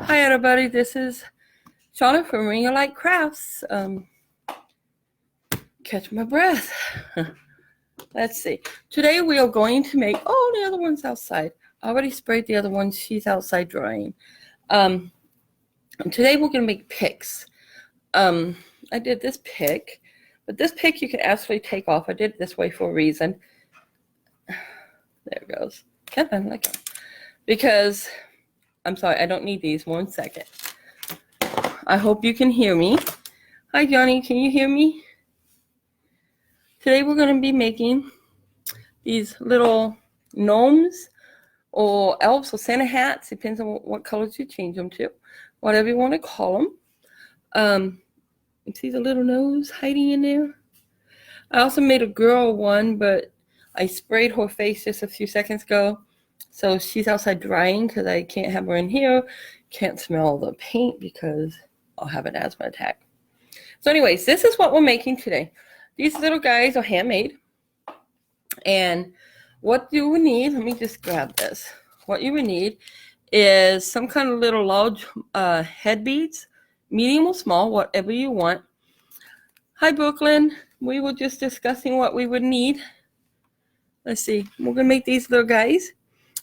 Hi everybody, this is Shauna from Ring Your Light Crafts. Catch my breath. Let's see. Today we are going to make, oh, the other one's outside. I already sprayed the other one. She's outside drying. Today we're going to make picks. I did this pick, but this pick you can actually take off. I did it this way for a reason. There it goes. Come on, let go. Because, I'm sorry, I don't need these. 1 second. I hope you can hear me. Hi, Johnny. Can you hear me? Today we're going to be making these little gnomes or elves or Santa hats. Depends on what colors you change them to. Whatever you want to call them. You see the little nose hiding in there? I also made a girl one, but I sprayed her face just a few seconds ago. So she's outside drying because I can't have her in here. Can't smell the paint because I'll have an asthma attack. So anyways, this is what we're making today. These little guys are handmade. And what you would need, let me just grab this. What you would need is some kind of little large head beads, medium or small, whatever you want. Hi, Brooklyn. We were just discussing what we would need. Let's see. We're going to make these little guys.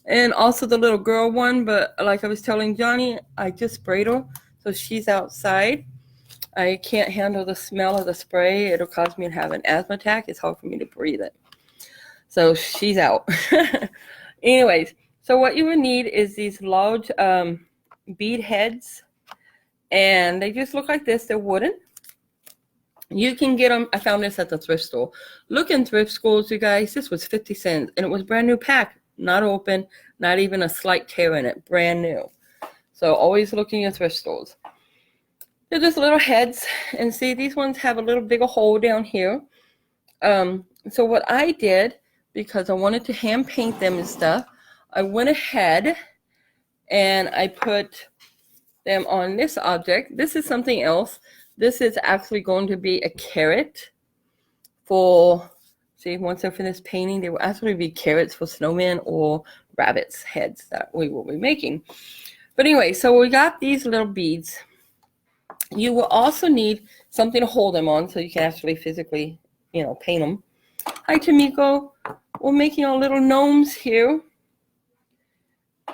And also the little girl one, but like I was telling Johnny, I just sprayed her. So she's outside. I can't handle the smell of the spray. It'll cause me to have an asthma attack. It's hard for me to breathe it. So she's out. Anyways, so what you would need is these large bead heads. And they just look like this. They're wooden. You can get them. I found this at the thrift store. Look in thrift stores, you guys. This was 50 cents. And it was brand new pack. Not open. Not even a slight tear in it. Brand new. So always look in your thrift stores. They're just little heads, and see, these ones have a little bigger hole down here. So what I did, because I wanted to hand paint them and stuff, I went ahead and I put them on this object. This is something else. This is actually going to be a carrot for, see, once I finish painting, they will actually be carrots for snowmen or rabbits' heads that we will be making. But anyway, so we got these little beads. You will also need something to hold them on so you can actually physically, paint them. Hi, Tamiko. We're making our little gnomes here.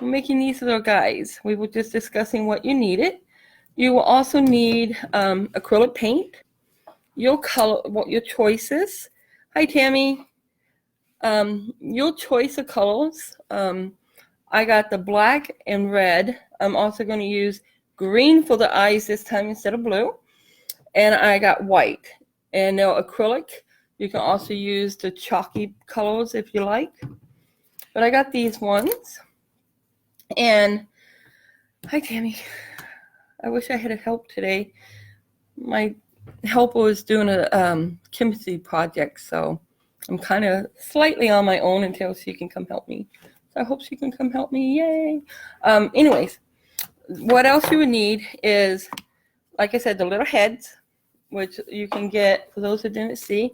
We're making these little guys. We were just discussing what you needed. You will also need acrylic paint, your color, what your choices. Hi, Tammy. Your choice of colors. I got the black and red. I'm also going to use green for the eyes this time instead of blue. And I got white. And now acrylic. You can also use the chalky colors if you like. But I got these ones. And hi, Tammy. I wish I had help today. My helper was doing a chemistry project, so I'm kind of slightly on my own until she can come help me. So I hope she can come help me. Yay. Anyways. What else you would need is, like I said, the little heads, which you can get, for those who didn't see,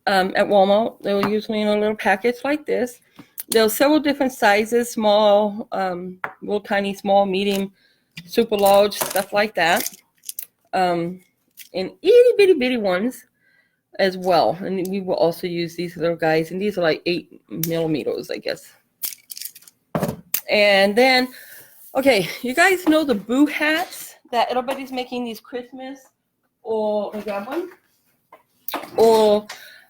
at Walmart. They're usually in a little package like this. There are several different sizes, small, real tiny, small, medium, super large, stuff like that. And itty bitty bitty ones as well. And we will also use these little guys, and these are like 8 millimeters, I guess. And then, okay, you guys know the boo hats that everybody's making these Christmas or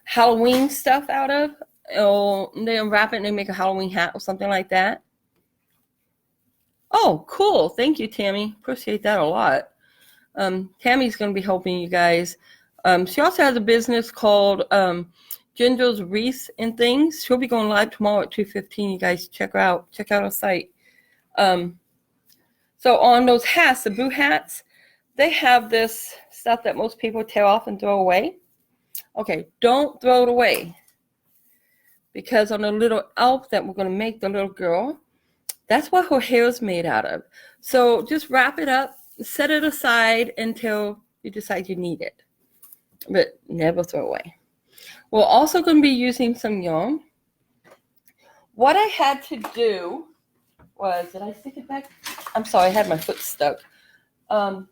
Halloween stuff out of? Or they unwrap it and they make a Halloween hat or something like that. Oh, cool. Thank you, Tammy. Appreciate that a lot. Tammy's going to be helping you guys. She also has a business called Ginger's Wreaths and Things. She'll be going live tomorrow at 2:15. You guys check her out. Check out her site. So on those hats, the boo hats, they have this stuff that most people tear off and throw away. Okay, don't throw it away. Because on the little elf that we're going to make, the little girl, that's what her hair is made out of. So just wrap it up, set it aside until you decide you need it. But never throw away. We're also going to be using some yarn. What I had to do was, did I stick it back? I'm sorry, I had my foot stuck. I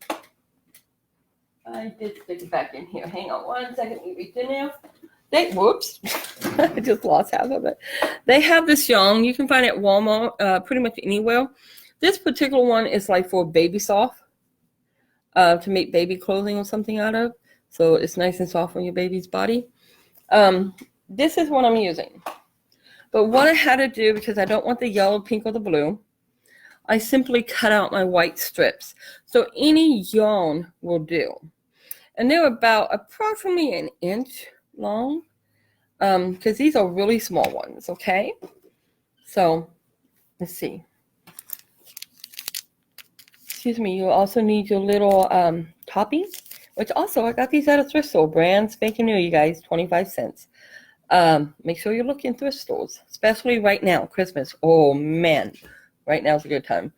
did stick it back in here. Hang on one second, let me reach in there. Whoops, I just lost half of it. They have this yarn. You can find it at Walmart, pretty much anywhere. This particular one is like for baby soft, to make baby clothing or something out of. So it's nice and soft on your baby's body. This is what I'm using. But what I had to do, because I don't want the yellow, pink, or the blue, I simply cut out my white strips. So any yarn will do. And they're about approximately an inch long, because these are really small ones, okay? So let's see. Excuse me, you also need your little toppings, which also I got these at a thrift store, brand spanking new, you guys, 25 cents. Make sure you look in thrift stores, especially right now, Christmas. Oh man, right now is a good time.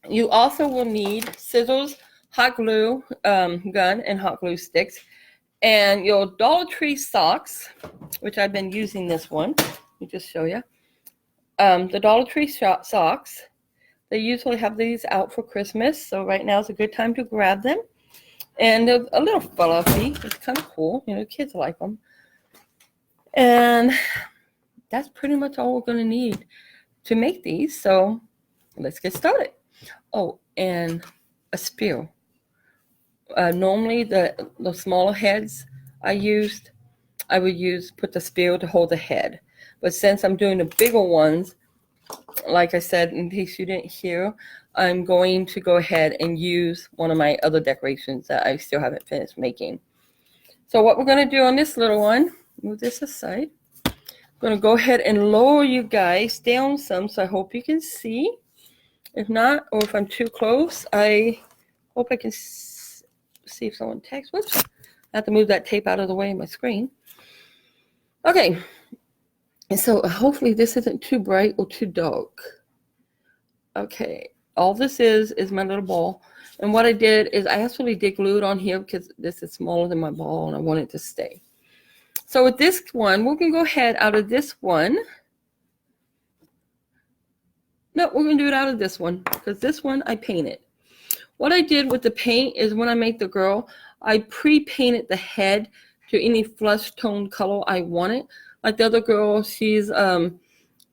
You also will need scissors, hot glue gun, and hot glue sticks, and your Dollar Tree socks, which I've been using this one. Let me just show you. The Dollar Tree socks, they usually have these out for Christmas, so right now is a good time to grab them. And they're a little fluffy. It's kind of cool. You know, kids like them. And that's pretty much all we're going to need to make these. So let's get started. Oh, and a spear. Normally, the smaller heads I would put the spear to hold the head. But since I'm doing the bigger ones, like I said, in case you didn't hear, I'm going to go ahead and use one of my other decorations that I still haven't finished making. So what we're going to do on this little one, move this aside. I'm going to go ahead and lower you guys down some, so I hope you can see. If not, or if I'm too close, I hope I can see if someone texts. Whoops. I have to move that tape out of the way of my screen. Okay. And so hopefully this isn't too bright or too dark. Okay, all this is my little ball. And what I did is I actually did glue it on here because this is smaller than my ball and I want it to stay. So with this one, we're going to go ahead out of this one. No, we're going to do it out of this one because this one I painted. What I did with the paint is when I make the girl, I pre-painted the head to any flesh tone color I wanted. Like the other girl, she's a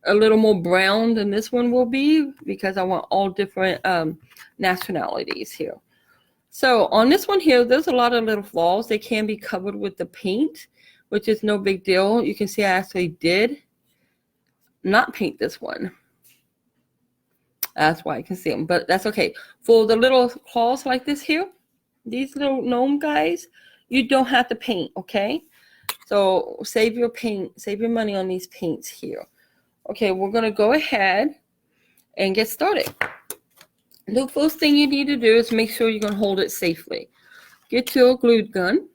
little more brown than this one will be because I want all different nationalities here. So on this one here, there's a lot of little flaws. They can be covered with the paint, which is no big deal. You can see I actually did not paint this one. That's why I can see them, but that's okay. For the little claws like this here, these little gnome guys, you don't have to paint, okay? So save your paint, save your money on these paints here. Okay, we're going to go ahead and get started. The first thing you need to do is make sure you're going to hold it safely. Get your glue gun,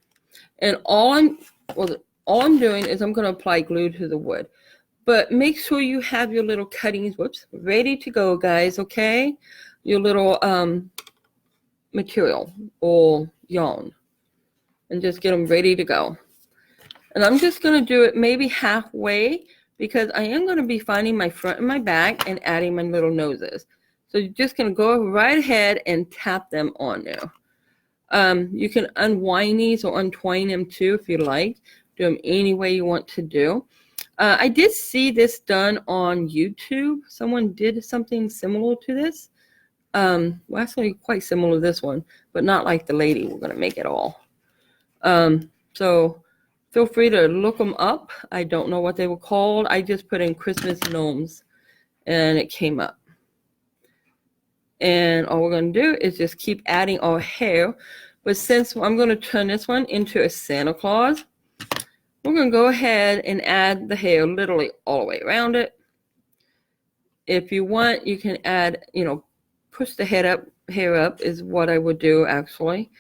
and all I'm doing is I'm going to apply glue to the wood. But make sure you have your little cuttings, ready to go, guys, okay? Your little material or yarn. And just get them ready to go. And I'm just going to do it maybe halfway because I am going to be finding my front and my back and adding my little noses. So you're just going to go right ahead and tap them on there. You can unwind these or untwine them too if you like. Do them any way you want to do. I did see this done on YouTube. Someone did something similar to this. Well, actually quite similar to this one, but not like the lady we're going to make it all. So feel free to look them up. I don't know what they were called. I just put in Christmas gnomes and it came up. And all we're going to do is just keep adding our hair. But since I'm going to turn this one into a Santa Claus, we're going to go ahead and add the hair literally all the way around it. If you want, you can add, push the hair up is what I would do actually.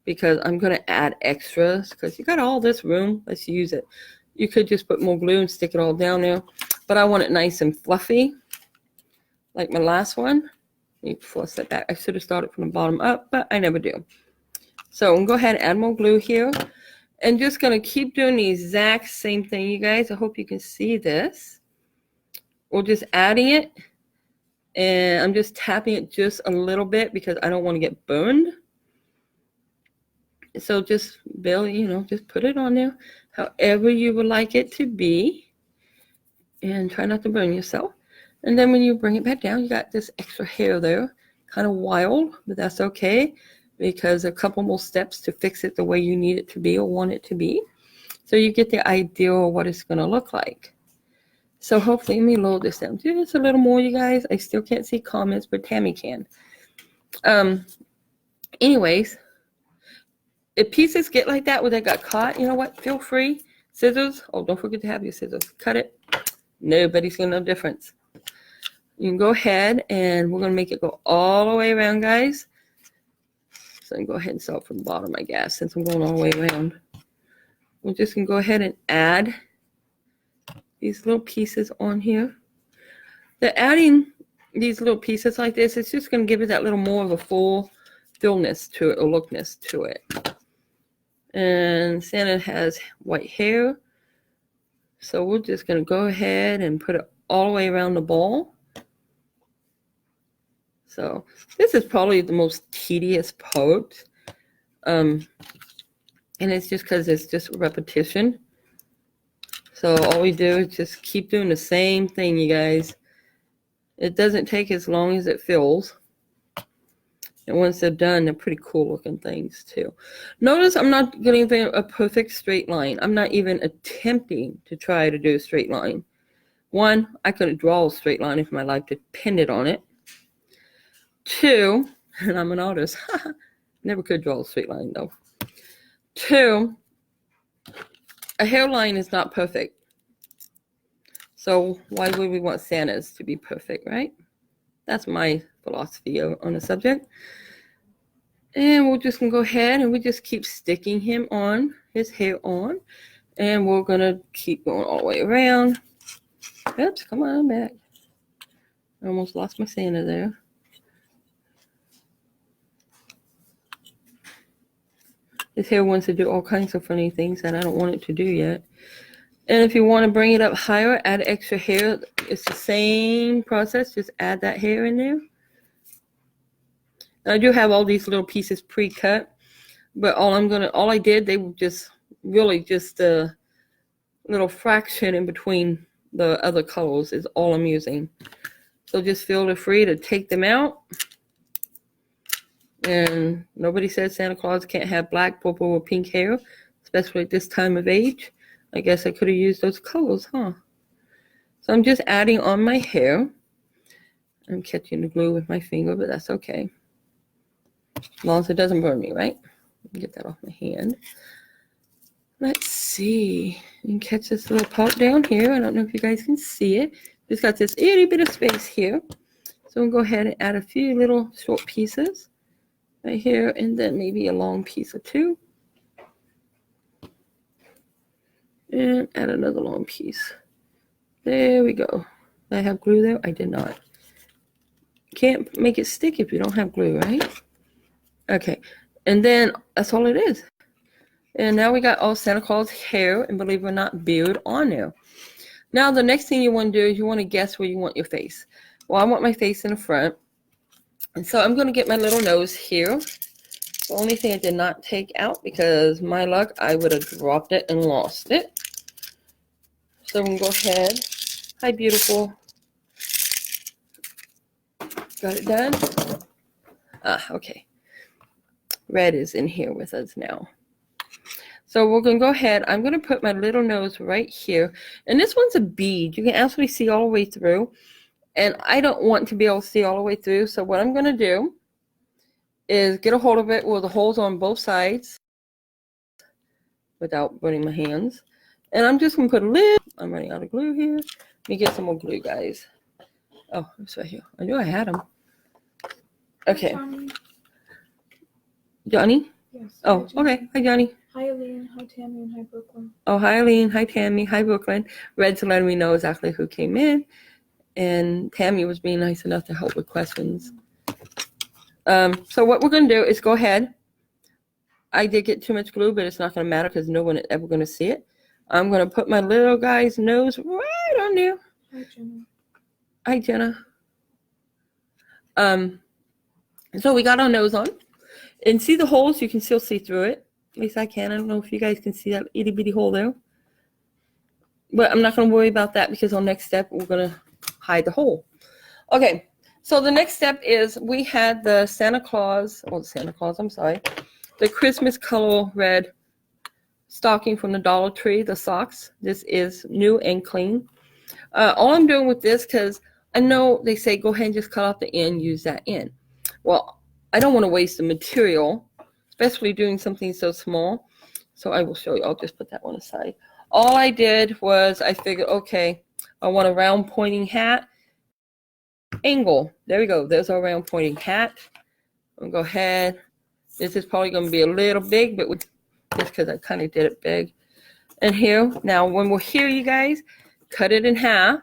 Because I'm going to add extras because you got all this room. Let's use it. You could just put more glue and stick it all down there. But I want it nice and fluffy like my last one. Let me force that back. I should have started from the bottom up, but I never do. So I'm going to go ahead and add more glue here. And just going to keep doing the exact same thing, you guys. I hope you can see this. we're just adding it, and I'm just tapping it just a little bit because I don't want to get burned. So just barely, just put it on there however you would like it to be, and try not to burn yourself. And then when you bring it back down, you got this extra hair there, kind of wild, but that's okay because a couple more steps to fix it the way you need it to be or want it to be. So you get the idea of what it's going to look like. So hopefully, let me load this down just a little more, you guys. I still can't see comments, but Tammy can. Anyways, if pieces get like that where they got caught, you know what? Feel free. Scissors. Oh, don't forget to have your scissors. Cut it. Nobody's going to know the difference. You can go ahead, and we're going to make it go all the way around, guys. So I can go ahead and start from the bottom, I guess, since I'm going all the way around. We're just going to go ahead and add these little pieces on here. The adding these little pieces like this, it's just going to give it that little more of a full fullness to it, or lookness to it. And Santa has white hair, so we're just going to go ahead and put it all the way around the ball. So this is probably the most tedious part, and it's just because it's just repetition. So all we do is just keep doing the same thing, you guys. It doesn't take as long as it feels. And once they're done, they're pretty cool looking things too. Notice I'm not getting a perfect straight line. I'm not even attempting to try to do a straight line. One, I couldn't draw a straight line if my life depended on it. Two, and I'm an artist. Never could draw a straight line though. Two, a hairline is not perfect. So why would we want Santa's to be perfect, right? That's my philosophy on the subject. And we're just going to go ahead and we just keep sticking him on, his hair on. And we're going to keep going all the way around. Oops, come on back. I almost lost my Santa there. His hair wants to do all kinds of funny things that I don't want it to do yet. And if you want to bring it up higher, add extra hair. It's the same process. Just add that hair in there. And I do have all these little pieces pre-cut, but all I did, they were just really just a little fraction in between the other colors is all I'm using. So just feel free to take them out. And nobody said Santa Claus can't have black, purple, or pink hair, especially at this time of age. I guess I could have used those colors, huh? So I'm just adding on my hair. I'm catching the glue with my finger, but that's okay. As long as it doesn't burn me, right? Get that off my hand. Let's see. You can catch this little part down here. I don't know if you guys can see it. Just got this itty bit of space here. So we'll go ahead and add a few little short pieces right here, and then maybe a long piece or two. And add another long piece. There we go. Did I have glue there? I did not. Can't make it stick if you don't have glue, right? Okay. And then that's all it is. And now we got all Santa Claus hair and, believe it or not, beard on there. Now the next thing you want to do is you want to guess where you want your face. Well, I want my face in the front. And so I'm going to get my little nose here. The only thing I did not take out, because my luck, I would have dropped it and lost it. So I'm going to go ahead. Hi, beautiful. Got it done? Ah, okay. Red is in here with us now. So we're going to go ahead. I'm going to put my little nose right here. And this one's a bead. You can actually see all the way through. And I don't want to be able to see all the way through. So what I'm going to do is get a hold of it with the holes on both sides without burning my hands. And I'm just going to put a little, I'm running out of glue here. Let me get some more glue, guys. Oh, it's right here. I knew I had them. Okay. Johnny? Yes. Oh, okay. Hi, Johnny. Hi, Aline. Hi, Tammy. And hi, Brooklyn. Oh, hi, Aline. Hi, Tammy. Hi, Brooklyn. Red's letting me know exactly who came in. And Tammy was being nice enough to help with questions. So what we're going to do is go ahead. I did get too much glue, but it's not going to matter because no one is ever going to see it. I'm going to put my little guy's nose right on there. Hi, Jenny. Hi, Jenna. So we got our nose on. And see the holes? You can still see through it. At least I can. I don't know if you guys can see that itty bitty hole there. But I'm not going to worry about that because on next step, we're going to hide the hole. Okay, so the next step is we had the the Christmas color red stocking from the Dollar Tree, the socks. This is new and clean. All I'm doing with this, because I know they say go ahead and just cut off the end, use that end. Well, I don't want to waste the material, especially doing something so small. So I will show you. I'll just put that one aside. All I did was I figured, okay, I want a round pointing hat. Angle. There we go. There's our round pointing hat. I'm going to go ahead. This is probably going to be a little big, but just because I kind of did it big. And here, now when we're here, you guys, cut it in half.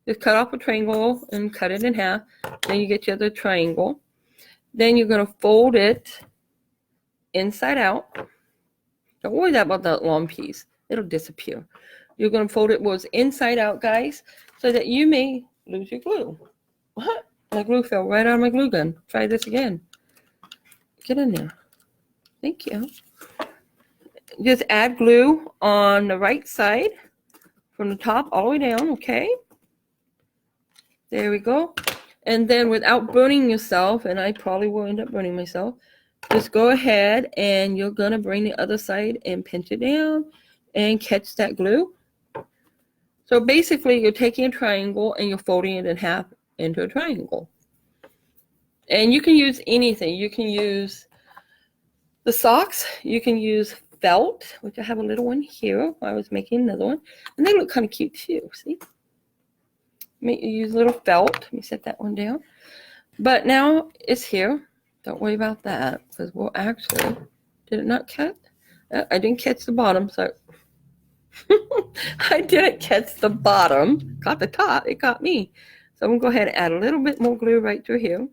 Just cut off a triangle and cut it in half. Then you get your other triangle. Then you're going to fold it inside out. Don't worry about that long piece. It'll disappear. You're going to fold it was inside out, guys, so that you may lose your glue. What? My glue fell right out of my glue gun. Try this again. Get in there. Thank you. Just add glue on the right side from the top all the way down, okay? There we go. And then without burning yourself, and I probably will end up burning myself, just go ahead and you're going to bring the other side and pinch it down and catch that glue. So basically you're taking a triangle and you're folding it in half into a triangle. And you can use anything. You can use the socks. You can use felt, which I have a little one here. I was making another one. And they look kind of cute too, see? Use a little felt. Let me set that one down. But now it's here. Don't worry about that because we'll actually, did it not cut? I didn't catch the bottom, so I didn't catch the bottom. Got the top, it got me. So I'm gonna go ahead and add a little bit more glue right through here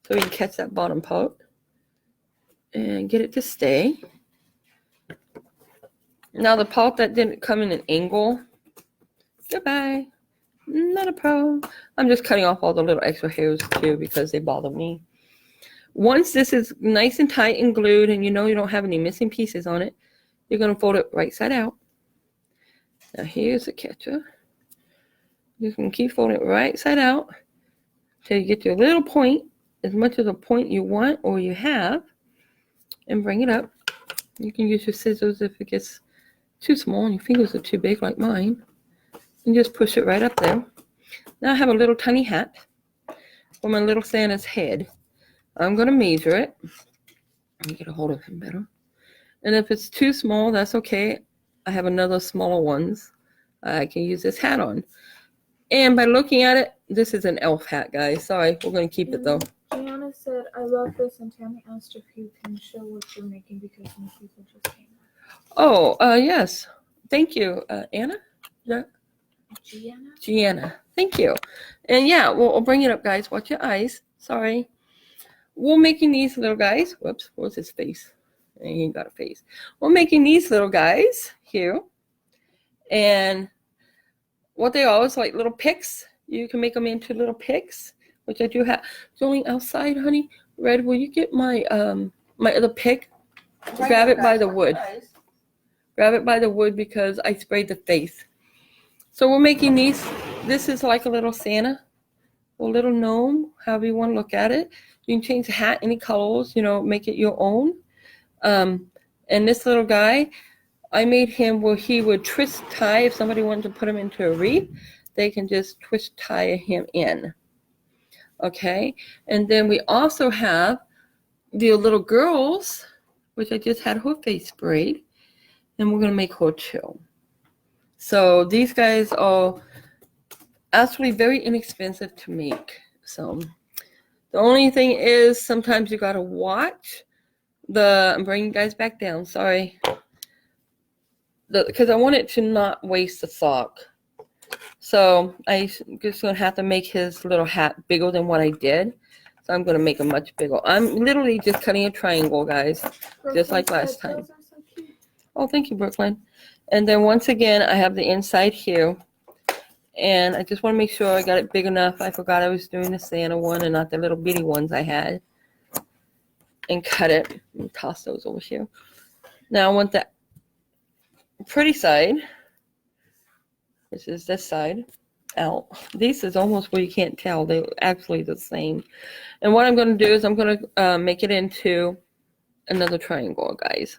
so we can catch that bottom part and get it to stay. Now the part that didn't come in an angle, goodbye. Not a problem. I'm just cutting off all the little extra hairs too because they bother me. Once this is nice and tight and glued and you know you don't have any missing pieces on it, you're going to fold it right side out. Now here's the catcher. You can keep folding it right side out till you get your little point, as much of a point you want or you have, and bring it up. You can use your scissors if it gets too small and your fingers are too big like mine. And just push it right up there. Now I have a little tiny hat for my little Santa's head. I'm going to measure it. Let me get a hold of him better. And if it's too small, that's okay. I have another smaller ones I can use this hat on. And by looking at it, this is an elf hat, guys. Sorry, we're going to keep it though. Gianna said, I love this, and Tammy asked if you can show what you're making because new people just came. Oh, yes. Thank you. Anna? Yeah. Gianna. Thank you. And yeah, we'll bring it up, guys. Watch your eyes. Sorry. We're making these little guys. Whoops, what's his face? He ain't got a face. We're making these little guys here. And what they are is like little picks. You can make them into little picks, which I do have. It's only outside, honey. Red, will you get my my other pick? Grab it by the wood. Grab it by the wood because I sprayed the face. So we're making these. This is like a little Santa, a little gnome, however you want to look at it. You can change the hat any colors, make it your own. And this little guy, I made him where he would twist tie. If somebody wanted to put him into a wreath, they can just twist tie him in. Okay. And then we also have the little girls, which I just had her face sprayed. And we're going to make her too. So these guys are actually very inexpensive to make. So the only thing is sometimes you got to watch I'm bringing you guys back down. Sorry. Because I want it to not waste the sock. So I'm just going to have to make his little hat bigger than what I did. So I'm going to make him much bigger. I'm literally just cutting a triangle, guys. Brooklyn, just like last time. those are so cute. Oh, thank you, Brooklyn. And then once again, I have the inside here. And I just want to make sure I got it big enough. I forgot I was doing the Santa one and not the little bitty ones I had. And cut it and toss those over here. Now I want the pretty side, which is this side, out. This is almost where you can't tell. They're actually the same. And what I'm going to do is I'm going to make it into another triangle, guys.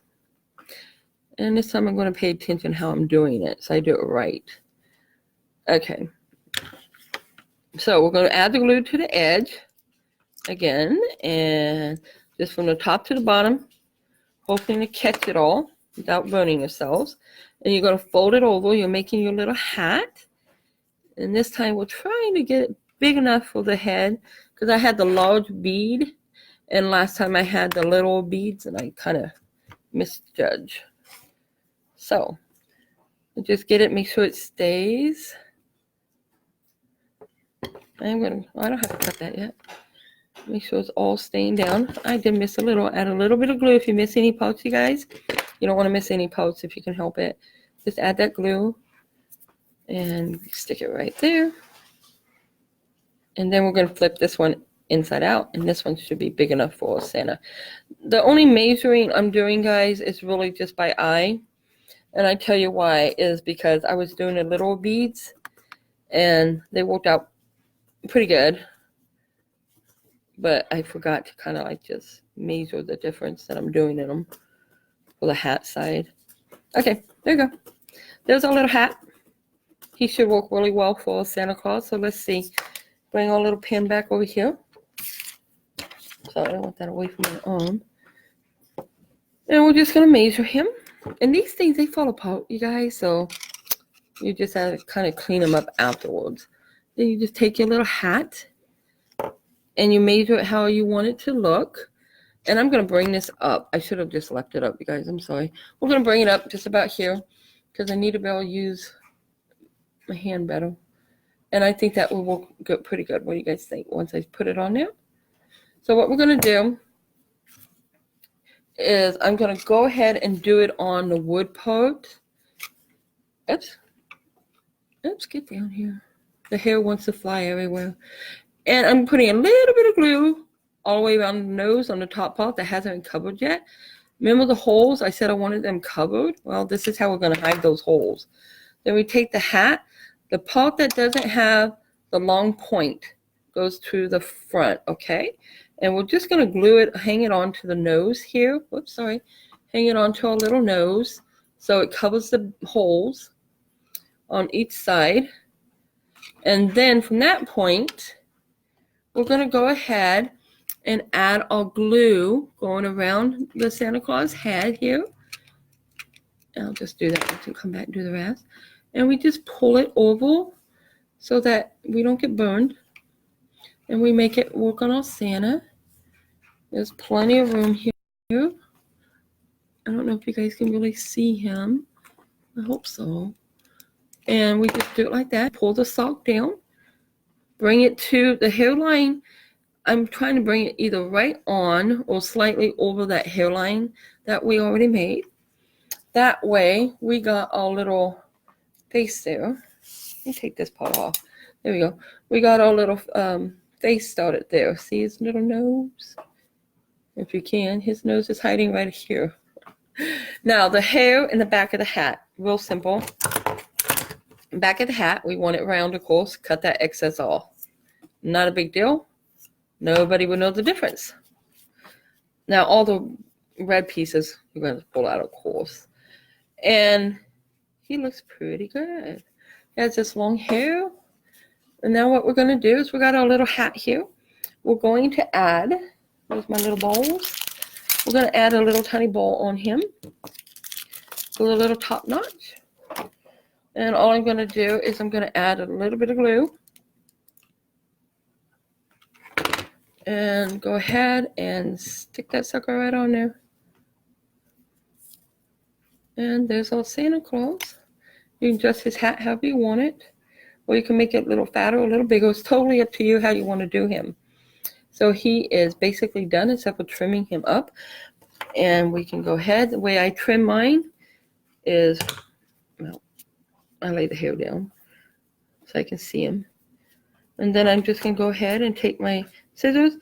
And this time I'm going to pay attention how I'm doing it, so I do it right. Okay. So we're going to add the glue to the edge again, and just from the top to the bottom, hoping to catch it all without burning yourselves. And you're going to fold it over. You're making your little hat. And this time we're trying to get it big enough for the head, because I had the large bead, and last time I had the little beads, and I kind of misjudged. So just get it, make sure it stays. I don't have to cut that yet. Make sure it's all staying down. I did miss a little. Add a little bit of glue if you miss any parts, you guys. You don't want to miss any parts if you can help it. Just add that glue and stick it right there. And then we're going to flip this one inside out, and this one should be big enough for Santa. The only measuring I'm doing, guys, is really just by eye. And I tell you why is because I was doing the little beads and they worked out pretty good. But I forgot to kind of like just measure the difference that I'm doing in them for the hat side. Okay, there you go. There's our little hat. He should work really well for Santa Claus. So let's see. Bring our little pin back over here. So I don't want that away from my arm. And we're just going to measure him. And these things, they fall apart, you guys. So you just have to kind of clean them up afterwards. Then you just take your little hat and you measure it how you want it to look. And I'm going to bring this up. I should have just left it up, you guys. I'm sorry. We're going to bring it up just about here because I need to be able to use my hand better. And I think that will work good, pretty good. What do you guys think once I put it on there? So what we're going to do is I'm going to go ahead and do it on the wood part. Oops, get down here. The hair wants to fly everywhere. And I'm putting a little bit of glue all the way around the nose on the top part that hasn't been covered yet. Remember the holes? I said I wanted them covered. Well, this is how we're going to hide those holes. Then we take the hat. The part that doesn't have the long point goes to the front, okay? And we're just going to glue it, hang it onto the nose here. Whoops, sorry. Hang it onto our little nose so it covers the holes on each side. And then from that point, we're going to go ahead and add our glue going around the Santa Claus head here. And I'll just do that to come back and do the rest. And we just pull it over so that we don't get burned. And we make it work on our Santa. There's plenty of room here. I don't know if you guys can really see him. I hope so. And we just do it like that. Pull the sock down. Bring it to the hairline. I'm trying to bring it either right on or slightly over that hairline that we already made. That way, we got our little face there. Let me take this part off. There we go. We got our little face started there. See his little nose? If you can, his nose is hiding right here. Now, the hair in the back of the hat, real simple. Back of the hat, we want it round, of course. Cut that excess off. Not a big deal. Nobody would know the difference. Now, all the red pieces, we're going to pull out, of course. And he looks pretty good. He has this long hair. And now what we're going to do is we got our little hat here. We're going to add, there's my little balls. We're going to add a little tiny ball on him with a little top notch. And all I'm going to do is I'm going to add a little bit of glue. And go ahead and stick that sucker right on there. And there's our Santa Claus. You can adjust his hat however you want it. Or you can make it a little fatter or a little bigger. It's totally up to you how you want to do him. So he is basically done except for trimming him up. And we can go ahead. The way I trim mine is, well, I lay the hair down. so I can see him. And then I'm just going to go ahead and take my scissors,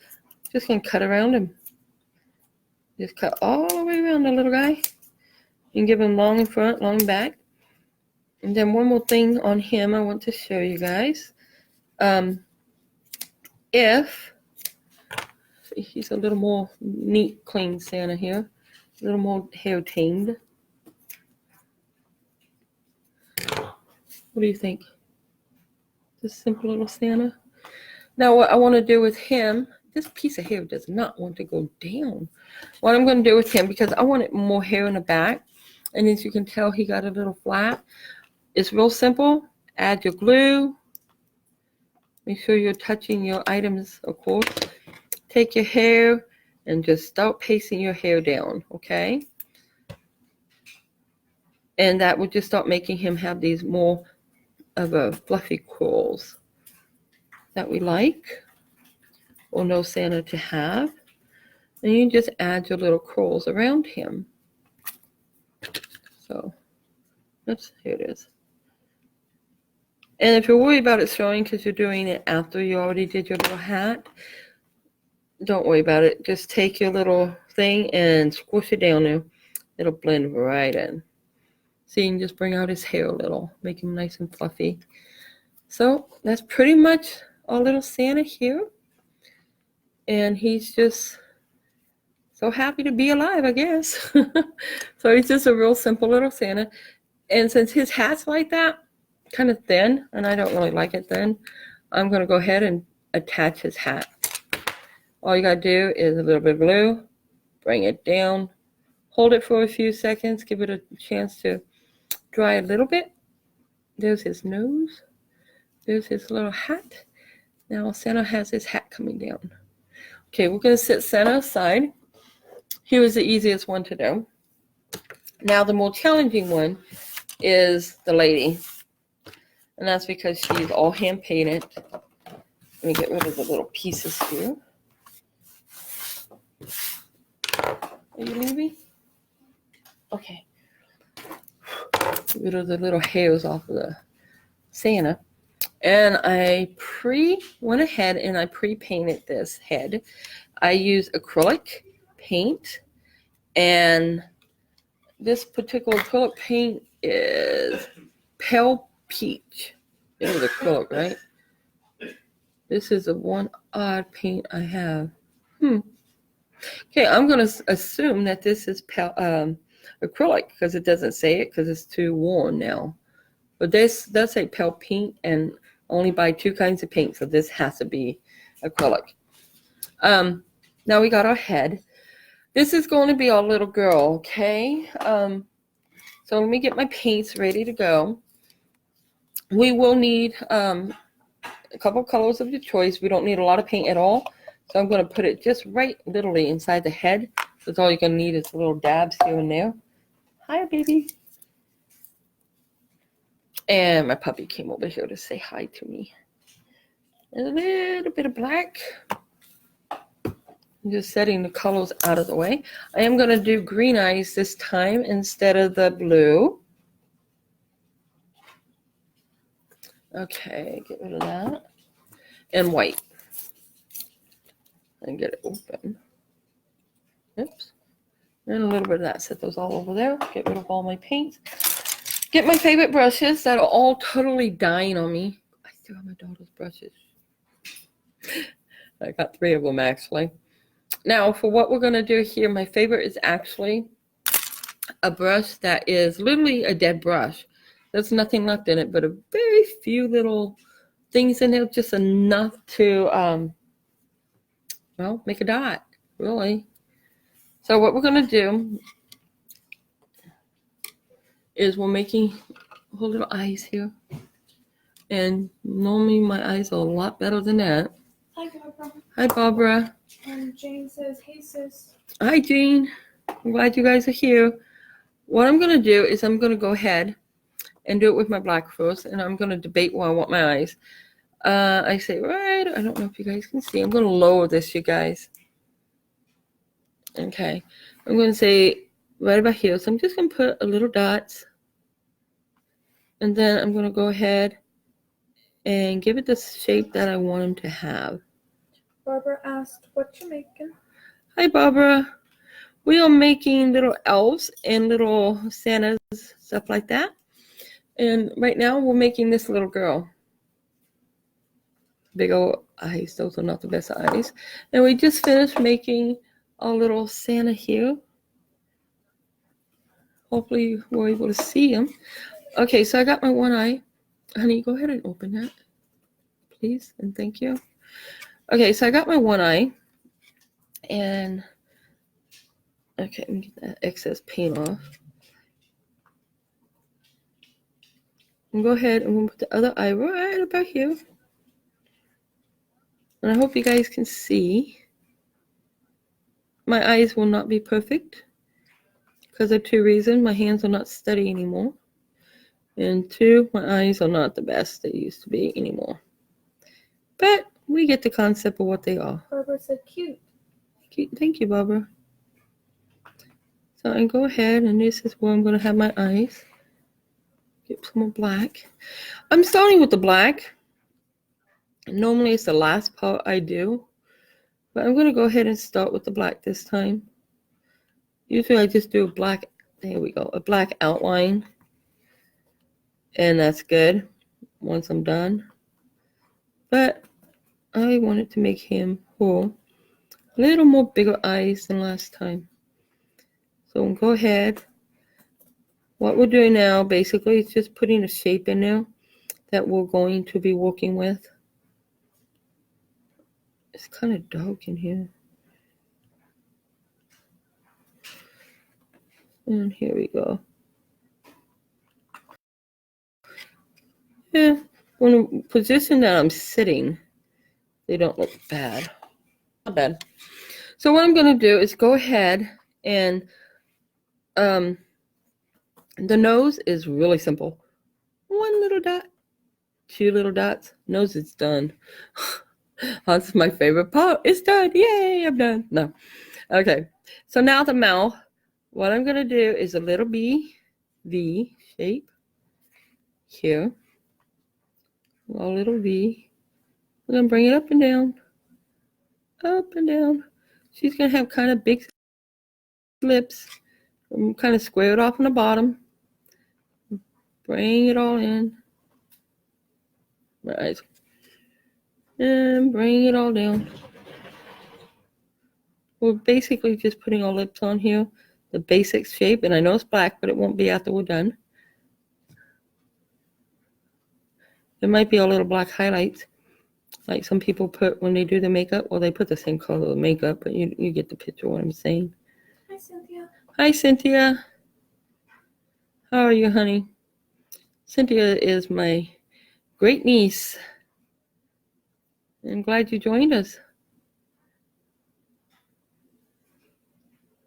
just going to cut around him. Just cut all the way around the little guy. You can give him long in front, long in back. And then one more thing on him I want to show you guys. If he's a little more neat, clean Santa here, a little more hair tamed. What do you think? This simple little Santa. Now what I want to do with him, this piece of hair does not want to go down. What I'm going to do with him, because I wanted more hair in the back, and as you can tell he got a little flat. It's real simple. Add your glue. Make sure you're touching your items, of course. Take your hair and just start pasting your hair down, okay? And that will just start making him have these more of a fluffy curls that we like, or know Santa to have. And you just add your little curls around him. So, oops, here it is. And if you're worried about it showing because you're doing it after you already did your little hat, don't worry about it. Just take your little thing and squish it down there. It'll blend right in. So you can just bring out his hair a little, make him nice and fluffy. So that's pretty much our little Santa here. And he's just so happy to be alive, I guess. So he's just a real simple little Santa. And since his hat's like that, kind of thin, and I don't really like it thin, I'm going to go ahead and attach his hat. All you got to do is a little bit of glue, bring it down, hold it for a few seconds, give it a chance to dry a little bit. There's his nose. There's his little hat. Now Santa has his hat coming down. Okay, we're going to set Santa aside. He was the easiest one to do. Now the more challenging one is the lady. And that's because she's all hand painted. Let me get rid of the little pieces here. Are you leaving? Okay. Get rid of the little hairs off of the Santa. And I went ahead and I pre-painted this head. I use acrylic paint. And this particular acrylic paint is pale peach. It was acrylic, right? This is the one odd paint I have. Okay, I'm going to assume that this is acrylic because it doesn't say it because it's too worn now. But this does say pale paint and only buy 2 kinds of paint, so this has to be acrylic. Now we got our head. This is going to be our little girl, okay? So let me get my paints ready to go. We will need a couple colors of your choice. We don't need a lot of paint at all. So I'm going to put it just right literally inside the head. That's all you're going to need is little dabs here and there. Hi, baby. And my puppy came over here to say hi to me. A little bit of black. I'm just setting the colors out of the way. I am going to do green eyes this time instead of the blue. Okay, get rid of that. And white. And get it open. Oops. And a little bit of that. Set those all over there. Get rid of all my paints. Get my favorite brushes that are all totally dying on me. I still have my daughter's brushes. I got 3 of them actually. Now, for what we're going to do here, my favorite is actually a brush that is literally a dead brush. There's nothing left in it, but a very few little things in there, just enough to, well, make a dot, really. So what we're going to do is we're making little eyes here. And normally my eyes are a lot better than that. Hi, Barbara. Hi, Barbara. And Jane says, hey, sis. Hi, Jean. I'm glad you guys are here. What I'm going to do is I'm going to go ahead and do it with my black first, and I'm going to debate where I want my eyes. I say, right, I don't know if you guys can see. I'm going to lower this, you guys. Okay. I'm going to say right about here. So I'm just going to put a little dots. And then I'm going to go ahead and give it the shape that I want him to have. Barbara asked, what you making? Hi, Barbara. We are making little elves and little Santas, stuff like that. And right now we're making this little girl. Big old eyes. Those are not the best eyes. And we just finished making a little Santa here. Hopefully you were able to see him. Okay, so I got my one eye. Honey, go ahead and open that, please, and thank you. Okay, so I got my one eye. And, okay, let me get that excess paint off. And go ahead and we'll put the other eye right about here. And I hope you guys can see. My eyes will not be perfect because of two reasons. My hands are not steady anymore. And two, my eyes are not the best they used to be anymore. But we get the concept of what they are. Barbara said cute. Thank you, Barbara. So I go ahead, and this is where I'm going to have my eyes. Get some more black. I'm starting with the black. Normally it's the last part I do. But I'm going to go ahead and start with the black this time. Usually I just do a black, there we go, a black outline. And that's good once I'm done. But I wanted to make him whole. A little more bigger eyes than last time. So we'll go ahead. What we're doing now basically is just putting a shape in there that we're going to be working with. It's kind of dark in here. And here we go. Yeah, when the position that I'm sitting, they don't look bad. Not bad. So what I'm going to do is go ahead and the nose is really simple. One little dot, two little dots, nose is done. That's my favorite part. It's done. Yay, I'm done. No. Okay. So now the mouth. What I'm going to do is a little V shape here. A little V. We're going to bring it up and down. Up and down. She's going to have kind of big lips. I'm kind of square it off on the bottom. Bring it all in. Right. And bring it all down. We're basically just putting our lips on here. The basic shape. And I know it's black, but it won't be after we're done. There might be a little black highlights. Like some people put when they do the makeup. Well, they put the same color of makeup. But you get the picture of what I'm saying. Hi, Cynthia. Hi, Cynthia. How are you, honey? Cynthia is my great niece. I'm glad you joined us.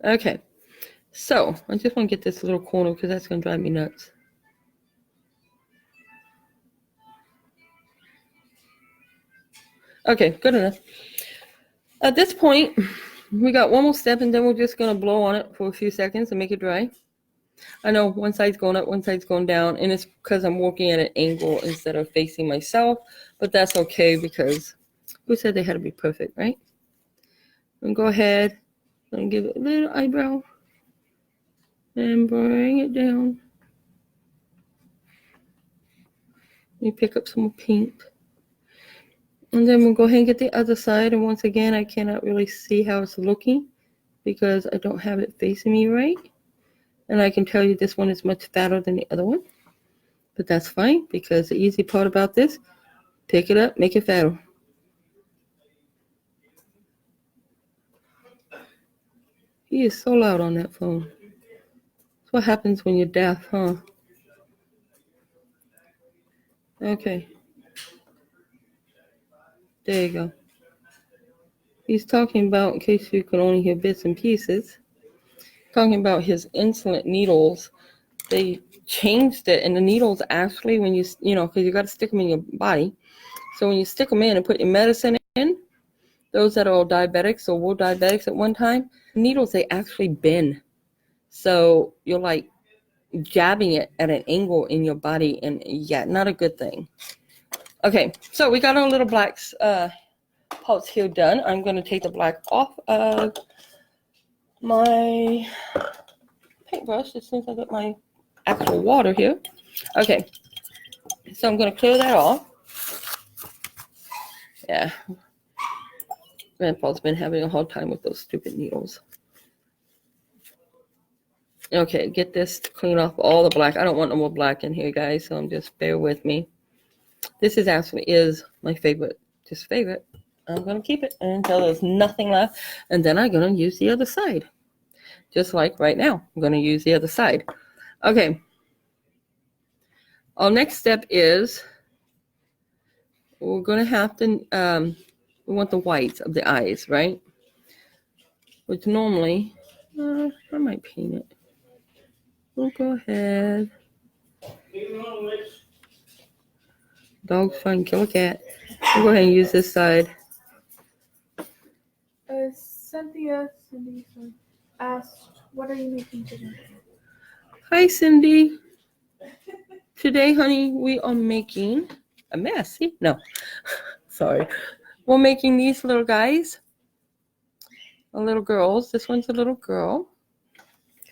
Okay, so I just want to get this little corner because that's going to drive me nuts. Okay, good enough. At this point, we got one more step and then we're just going to blow on it for a few seconds and make it dry. I know one side's going up, one side's going down, and it's because I'm working at an angle instead of facing myself, but that's okay because who said they had to be perfect, right? And go ahead and give it a little eyebrow and bring it down. You pick up some more paint. And then we'll go ahead and get the other side. And once again, I cannot really see how it's looking because I don't have it facing me right. And I can tell you this one is much fatter than the other one. But that's fine because the easy part about this, pick it up, make it fatter. He is so loud on that phone. That's what happens when you're deaf, huh? Okay. There you go. He's talking about, in case you can only hear bits and pieces, talking about his insulin needles. They changed it, and the needles actually, when because you got to stick them in your body. So when you stick them in and put your medicine in, those that are diabetics or were diabetics at one time, needles, they actually bend. So you're like jabbing it at an angle in your body, and yeah, not a good thing. Okay, so we got our little black parts here done. I'm going to take the black off of my paintbrush as soon as I get my actual water here. Okay, so I'm going to clear that off. Yeah, Grandpa's been having a hard time with those stupid needles. Okay, get this to clean off all the black. I don't want no more black in here, guys, so just bear with me. This is my favorite, just favorite. I'm going to keep it until there's nothing left, and then I'm going to use the other side. Just like right now, I'm going to use the other side. Okay. Our next step is we're going to have to, we want the whites of the eyes, right? Which normally, I might paint it. We'll go ahead. Dog's trying to kill a cat. We'll go ahead and use this side. Cynthia asked, what are you making today? Hi, Cindy. Today, honey, we are making a mess. See? No, sorry. We're making these little guys, little girls. This one's a little girl.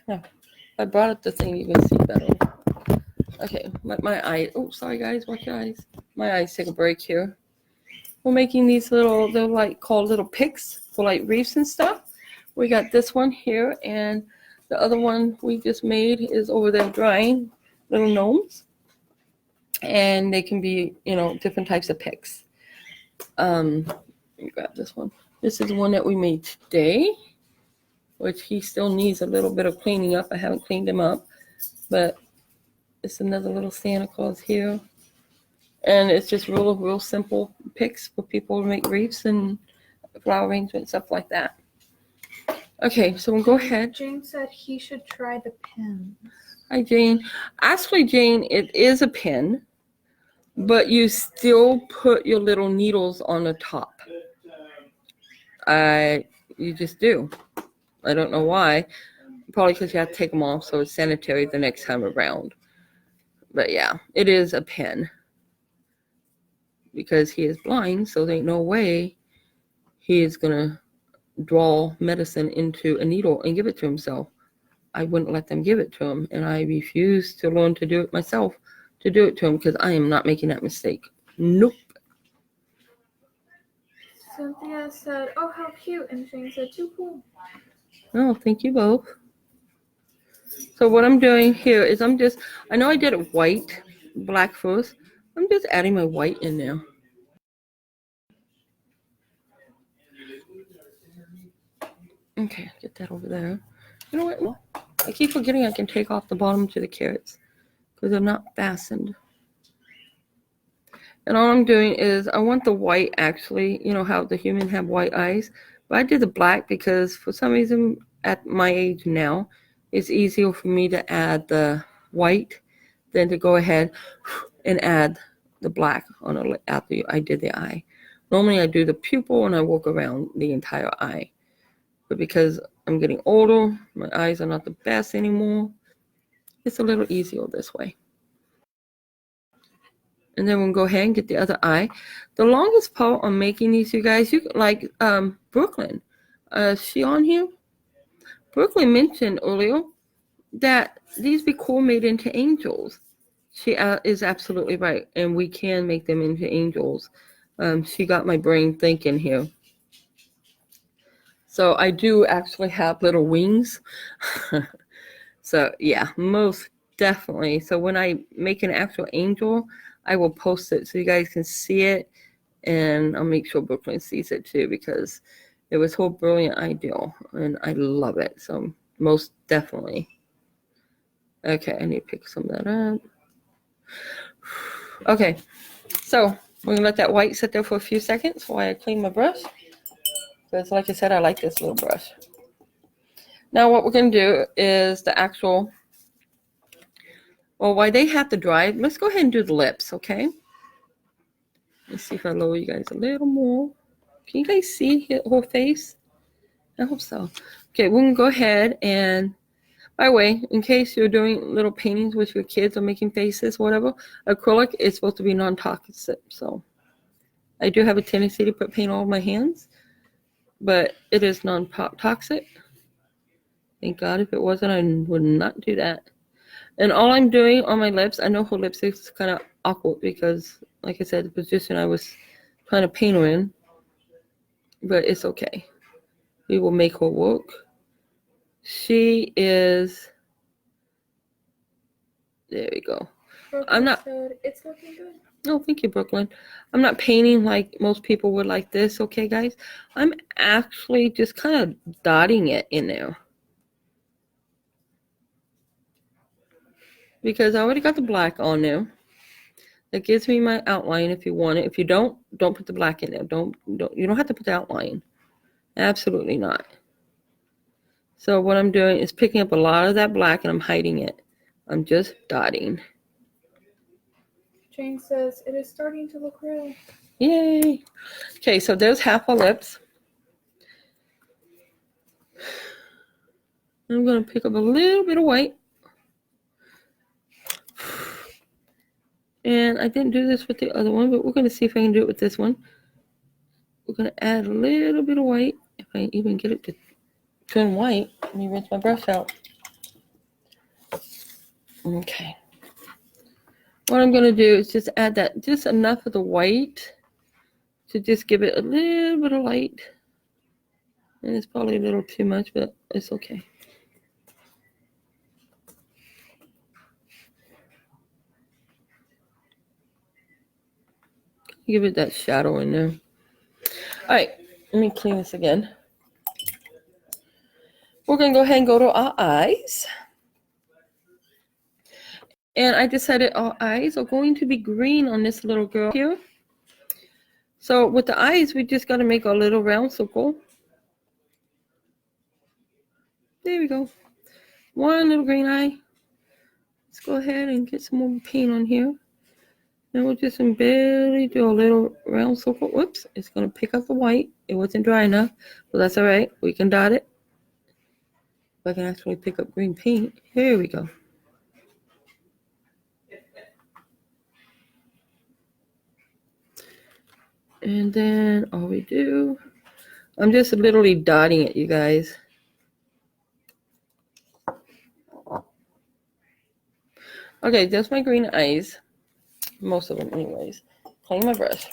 Oh, I brought up the thing you can see better. Okay, my eye. Oh, sorry, guys. Watch your eyes. My eyes take a break here. We're making these little, they're like called little picks for like reefs and stuff. We got this one here, and the other one we just made is over there drying, little gnomes. And they can be, different types of picks. Let me grab this one. This is one that we made today, which he still needs a little bit of cleaning up. I haven't cleaned him up, but it's another little Santa Claus here. And it's just real simple picks for people to make wreaths and flower arrangement, stuff like that. Okay, so we'll go ahead. Jane said he should try the pins. Hi, Jane. Actually, Jane, it is a pin, but you still put your little needles on the top. You just do. I don't know why. Probably because you have to take them off so it's sanitary the next time around. But yeah, it is a pin. Because he is blind, so there ain't no way he is going to draw medicine into a needle and give it to himself. I wouldn't let them give it to him, and I refuse to learn to do it myself, to do it to him, because I am not making that mistake. Nope. Cynthia said, oh, how cute, and Shane said, too cool. Oh, thank you both. So what I'm doing here is I know I did it white, black first. I'm just adding my white in there. Okay, get that over there. You know what? I keep forgetting I can take off the bottom to the carrots because they're not fastened. And all I'm doing is I want the white actually, how the human have white eyes. But I did the black because for some reason at my age now, it's easier for me to add the white than to go ahead and add the black on after I did the eye. Normally I do the pupil and I work around the entire eye. But because I'm getting older, my eyes are not the best anymore, it's a little easier this way. And then we'll go ahead and get the other eye. The longest part on making these, you guys, like Brooklyn. Is she on here? Brooklyn mentioned earlier that these be cool made into angels. She is absolutely right, and we can make them into angels. She got my brain thinking here. So I do actually have little wings. So yeah, most definitely. So when I make an actual angel, I will post it so you guys can see it, and I'll make sure Brooklyn sees it too because it was her brilliant idea and I love it. So most definitely. Okay, I need to pick some of that up. Okay, so we're gonna let that white sit there for a few seconds while I clean my brush. Because like I said, I like this little brush. Now what we're gonna do is the actual, well, while they have to dry, let's go ahead and do the lips, okay? Let's see if I lower you guys a little more. Can you guys see her face? I hope so. Okay, we're gonna go ahead and By the way, in case you're doing little paintings with your kids or making faces, whatever, acrylic is supposed to be non-toxic. So I do have a tendency to put paint all over my hands, but it is non-toxic. Thank God. If it wasn't, I would not do that. And all I'm doing on my lips, I know her lipstick is kind of awkward because, like I said, the position I was trying to paint her in, but it's okay. We will make her work. She is, there we go. I'm not, said it's looking good. no, thank you, Brooklyn. I'm not painting like most people would like this, okay, guys? I'm actually just kind of dotting it in there. Because I already got the black on there. That gives me my outline if you want it. If you don't put the black in there. You don't have to put the outline. Absolutely not. So what I'm doing is picking up a lot of that black and I'm hiding it. I'm just dotting. Jane says it is starting to look real. Yay. Okay, so there's half our lips. I'm going to pick up a little bit of white. And I didn't do this with the other one, but we're going to see if I can do it with this one. We're going to add a little bit of white. If I even get it to turn white, let me rinse my brush out. Okay. What I'm going to do is just add that, just enough of the white to just give it a little bit of light. And it's probably a little too much, but it's okay. Give it that shadow in there. All right, let me clean this again. We're going to go ahead and go to our eyes. And I decided our eyes are going to be green on this little girl here. So with the eyes, we just got to make a little round circle. There we go. One little green eye. Let's go ahead and get some more paint on here. And we'll just barely do a little round circle. Whoops, it's going to pick up the white. It wasn't dry enough, but that's all right. We can dot it. If I can actually pick up green paint. Here we go. And then all we do, I'm just literally dotting it, you guys. Okay, that's my green eyes. Most of them anyways. Clean my brush.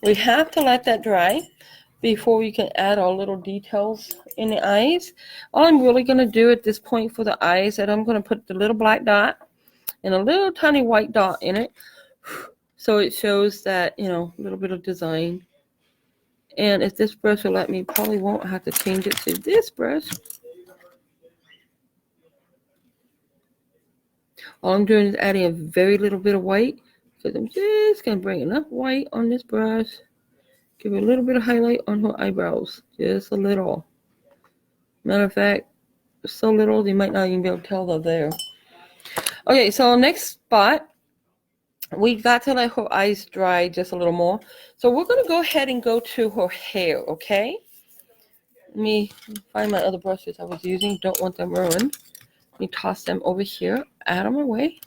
We have to let that dry before we can add our little details in the eyes. All I'm really going to do at this point for the eyes is I'm going to put the little black dot and a little tiny white dot in it. So it shows that, you know, a little bit of design. And if this brush will let me, probably won't have to change it to this brush. All I'm doing is adding a very little bit of white because I'm just going to bring enough white on this brush. Give it a little bit of highlight on her eyebrows. Just a little. Matter of fact, so little they might not even be able to tell they're there. Okay, so next spot, we got to let her eyes dry just a little more. So we're going to go ahead and go to her hair, okay? Let me find my other brushes I was using. Don't want them ruined. Let me toss them over here, out of my way.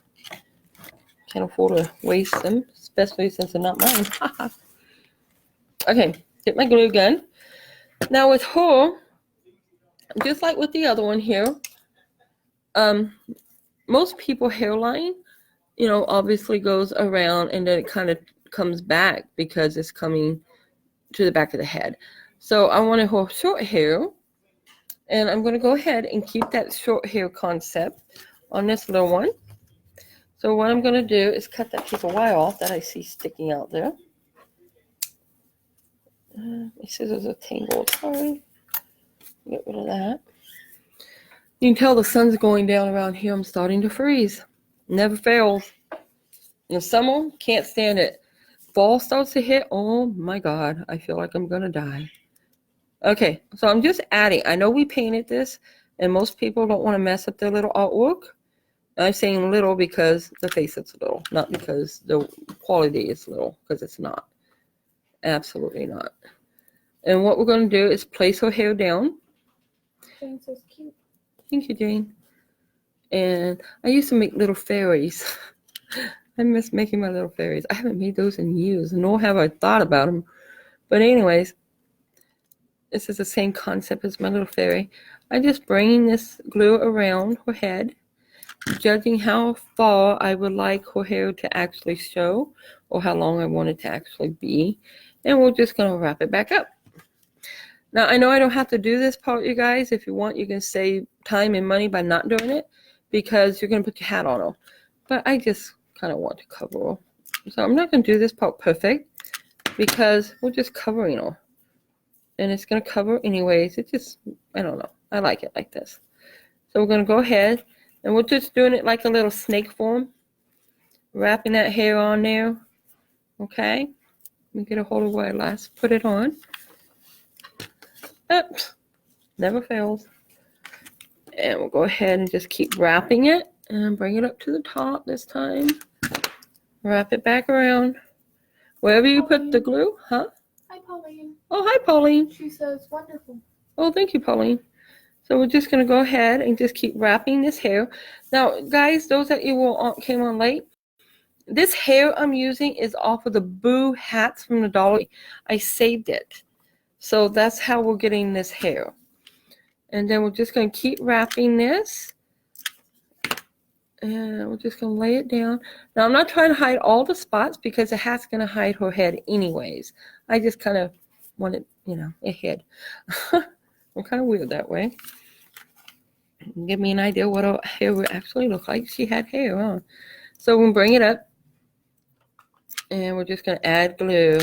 Can't afford to waste them, especially since they're not mine. Okay, get my glue gun. Now with her, just like with the other one here, most people hairline, you know, obviously goes around and then it kind of comes back because it's coming to the back of the head. So I wanted her short hair, and I'm going to go ahead and keep that short hair concept on this little one. So what I'm going to do is cut that piece of wire off that I see sticking out there. My scissors are tangled. Sorry. Get rid of that. You can tell the sun's going down around here. I'm starting to freeze. Never fails. In summer, can't stand it. Fall starts to hit. Oh my God. I feel like I'm going to die. Okay, so I'm just adding. I know we painted this, and most people don't want to mess up their little artwork. I'm saying little because the face is little, not because the quality is little, because it's not. Absolutely not. And what we're going to do is place her hair down. Jane says cute. Thank you, Jane. And I used to make little fairies. I miss making my little fairies. I haven't made those in years, nor have I thought about them. But anyways, this is the same concept as my little fairy. I'm just bringing this glue around her head, judging how far I would like her hair to actually show, or how long I want it to actually be. And we're just going to wrap it back up. Now, I know I don't have to do this part, you guys. If you want, you can save time and money by not doing it, because you're going to put your hat on her. But I just kind of want to cover her. So I'm not going to do this part perfect, because we're just covering her. And it's going to cover anyways. It just, I don't know. I like it like this. So we're going to go ahead, and we're just doing it like a little snake form. Wrapping that hair on there. Okay. Let me get a hold of where I last put it on. Oops. Never fails. And we'll go ahead and just keep wrapping it and bring it up to the top this time. Wrap it back around. Wherever you put the glue, huh? Hi, Pauline. Oh, hi, Pauline. She says, wonderful. Oh, thank you, Pauline. So we're just going to go ahead and just keep wrapping this hair. Now, guys, those that came on late, this hair I'm using is off of the Boo hats from the Dollar Tree. I saved it. So that's how we're getting this hair. And then we're just going to keep wrapping this. And we're just going to lay it down. Now, I'm not trying to hide all the spots, because the hat's going to hide her head anyways. I just kind of wanted, a head. I'm kind of weird that way. Give me an idea what her hair would actually look like. She had hair, huh? So we'll bring it up. And we're just going to add glue.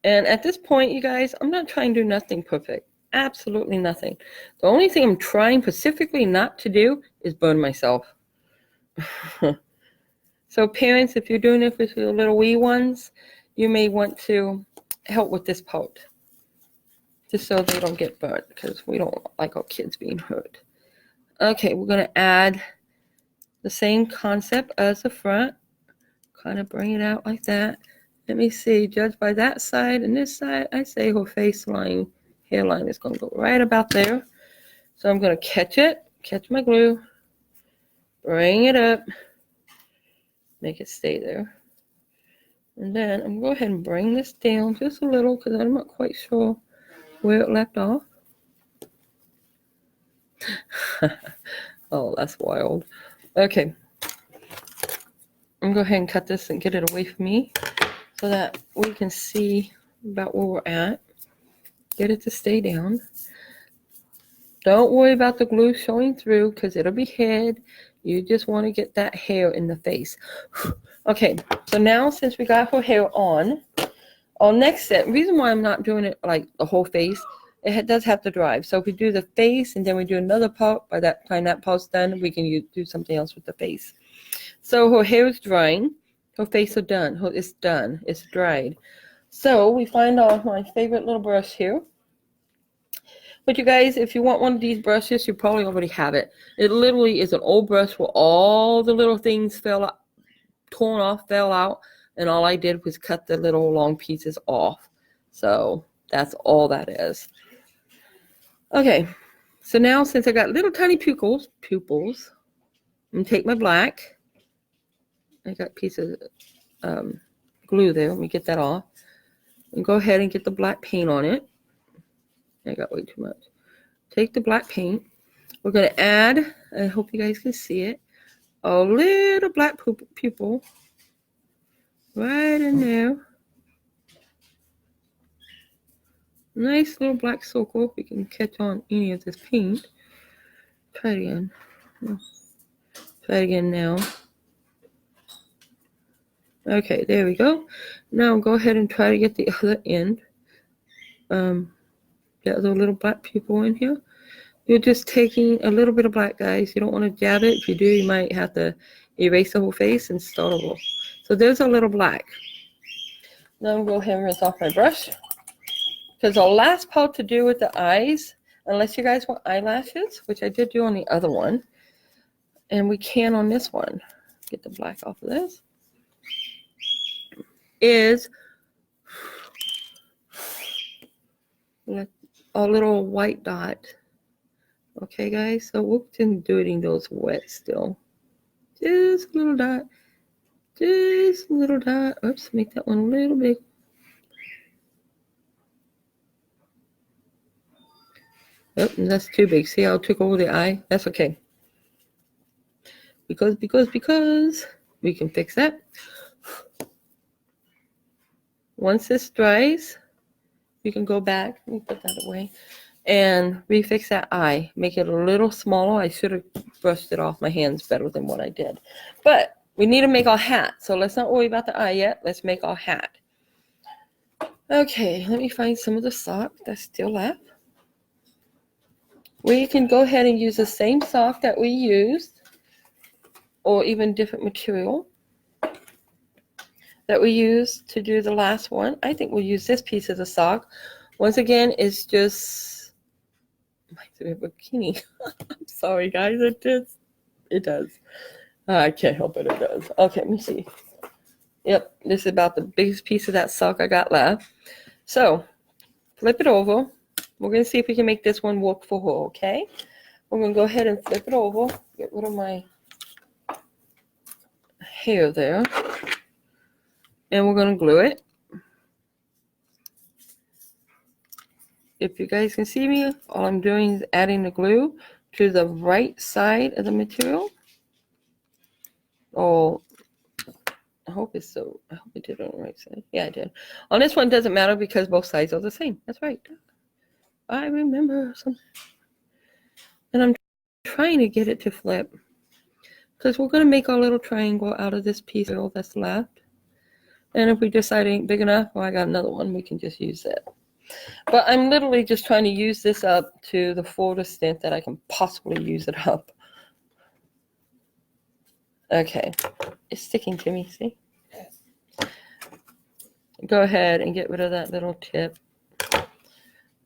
And at this point, you guys, I'm not trying to do nothing perfect. Absolutely nothing. The only thing I'm trying specifically not to do is burn myself. So parents, if you're doing it with your little wee ones, you may want to help with this part, just so they don't get burnt, because we don't like our kids being hurt. Okay, we're going to add the same concept as the front. Kind of bring it out like that. Let me see, judge by that side and this side, I say her face line, hairline is going to go right about there. So I'm going to catch my glue, bring it up, make it stay there. And then I'm going to go ahead and bring this down just a little, because I'm not quite sure where it left off. Oh, that's wild. Okay. I'm going to go ahead and cut this and get it away from me, so that we can see about where we're at. Get it to stay down. Don't worry about the glue showing through, because it'll be hid. You just want to get that hair in the face. Okay, so now since we got her hair on, our next step, reason why I'm not doing it like the whole face, it does have to dry. So if we do the face and then we do another part, by that time that part's done, we can do something else with the face. So her hair is drying. Her face is done. It's done. It's dried. So we find my favorite little brush here. But you guys, if you want one of these brushes, you probably already have it. It literally is an old brush where all the little things fell out, fell out, and all I did was cut the little long pieces off. So that's all that is. Okay, so now since I got little tiny pupils, I'm going to take my black. I got pieces of glue there. Let me get that off. And go ahead and get the black paint on it. I got way too much. Take the black paint. We're going to add, I hope you guys can see it, a little black pupil right in there. Nice little black circle. If we can catch on any of this paint. Try it again. Try it again now. Okay, there we go. Now go ahead and try to get the other end. The other little black pupil in here. You're just taking a little bit of black, guys. You don't want to jab it. If you do, you might have to erase the whole face and start over. So there's a little black. Now I'm going to go ahead and rinse off my brush. Because the last part to do with the eyes, unless you guys want eyelashes, which I did do on the other one, and we can on this one, get the black off of this, is a little white dot Okay, guys, so we're just doing those wet still. Just a little dot. Just a little dot. Oops, make that one a little big. Oh, that's too big. See how I took over the eye? That's okay. Because we can fix that. Once this dries, you can go back. Let me put that away. And refix that eye. Make it a little smaller. I should have brushed it off my hands better than what I did. But we need to make our hat. So let's not worry about the eye yet. Let's make our hat. Okay, let me find some of the sock that's still left. We can go ahead and use the same sock that we used, or even different material that we used to do the last one. I think we'll use this piece as a sock. Once again, it's just a bikini. I'm sorry, guys. It does. I can't help it. It does. Okay, let me see. Yep, this is about the biggest piece of that sock I got left. So, flip it over. We're going to see if we can make this one work for her, okay? We're going to go ahead and flip it over. Get rid of my hair there. And we're going to glue it. If you guys can see me, all I'm doing is adding the glue to the right side of the material. Oh, I hope it's so. I hope I did it on the right side. Yeah, I did. On this one, it doesn't matter because both sides are the same. That's right. I remember something. And I'm trying to get it to flip. Because we're going to make our little triangle out of this piece that's left. And if we decide it ain't big enough, well, I got another one. We can just use it. But I'm literally just trying to use this up to the full extent that I can possibly use it up. Okay. It's sticking to me, see? Go ahead and get rid of that little tip.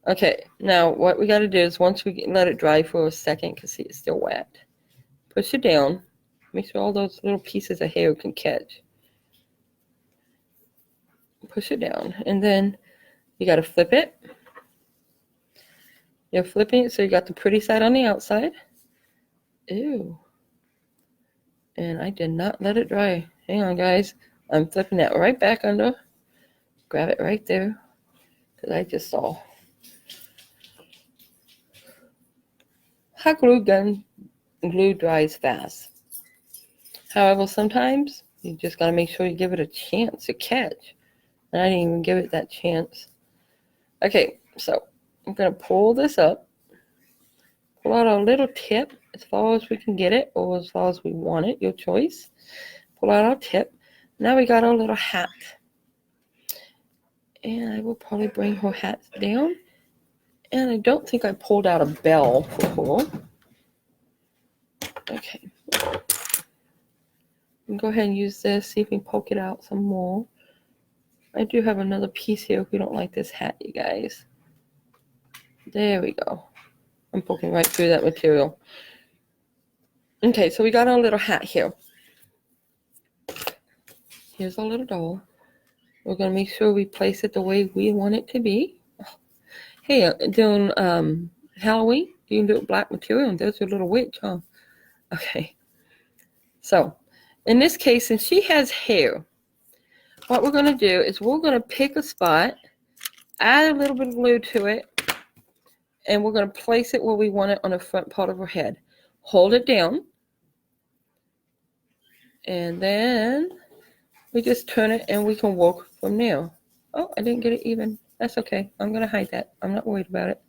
Okay, now what we got to do is once we let it dry for a second, because see, it's still wet, push it down. Make sure all those little pieces of hair can catch. Push it down, and then you got to flip it. You're flipping it so you got the pretty side on the outside. Ew. And I did not let it dry. Hang on, guys. I'm flipping that right back under. Grab it right there, because I just saw. Hot glue dries fast. However, sometimes you just got to make sure you give it a chance to catch. And I didn't even give it that chance. Okay, so I'm going to pull this up. Pull out our little tip as far as we can get it, or as far as we want it, your choice. Pull out our tip. Now we got our little hat. And I will probably bring her hat down. And I don't think I pulled out a bell for her. Okay. Go ahead and use this. See if we can poke it out some more. I do have another piece here if we don't like this hat, you guys. There we go. I'm poking right through that material. Okay, so we got our little hat here. Here's our little doll. We're going to make sure we place it the way we want it to be. Hey, doing Halloween, you can do it black material, and there's your little witch, huh? Okay. So, in this case, since she has hair, what we're going to do is we're going to pick a spot, add a little bit of glue to it, and we're going to place it where we want it on the front part of her head. Hold it down, and then we just turn it and we can work from there. Oh, I didn't get it even. That's okay. I'm going to hide that. I'm not worried about it.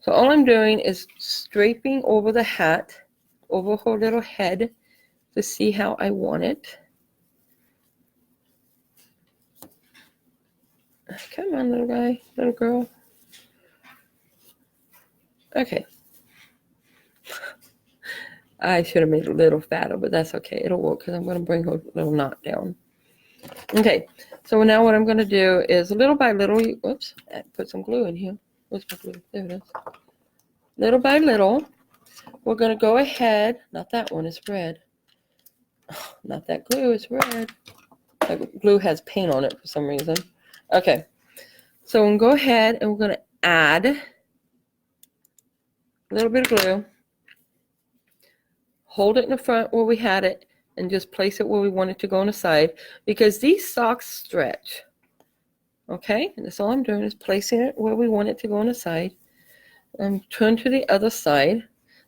So all I'm doing is draping over the hat, over her little head, to see how I want it. Come on, little guy, little girl. Okay. I should have made it a little fatter, but that's okay. It'll work because I'm going to bring her little knot down. Okay, so now what I'm going to do is little by little, whoops, I put some glue in here. Where's my glue? There it is. Little by little, we're going to go ahead, not that one, it's red. Oh, not that glue, it's red. That glue has paint on it for some reason. Okay, so we'll go ahead and we're going to add a little bit of glue. Hold it in the front where we had it and just place it where we want it to go on the side because these socks stretch. Okay, and that's all I'm doing is placing it where we want it to go on the side. And turn to the other side.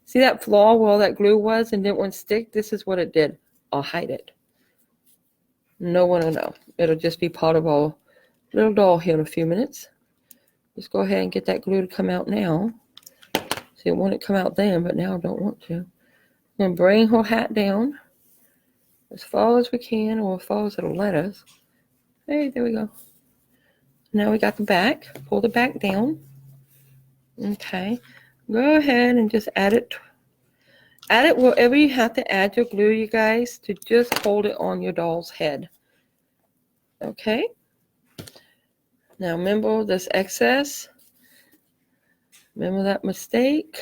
See that flaw where all that glue was and didn't want to stick? This is what it did. I'll hide it. No one will know. It'll just be part of our little doll here in a few minutes. Just go ahead and get that glue to come out now. See, it wanted to come out then, but now I don't want to. I'm going to bring her hat down as far as we can, or as far as it'll let us. Hey, there we go. Now we got the back. Pull the back down. Okay. Go ahead and just add it. Add it wherever you have to add your glue, you guys, to just hold it on your doll's head. Okay. Now remember this excess. Remember that mistake.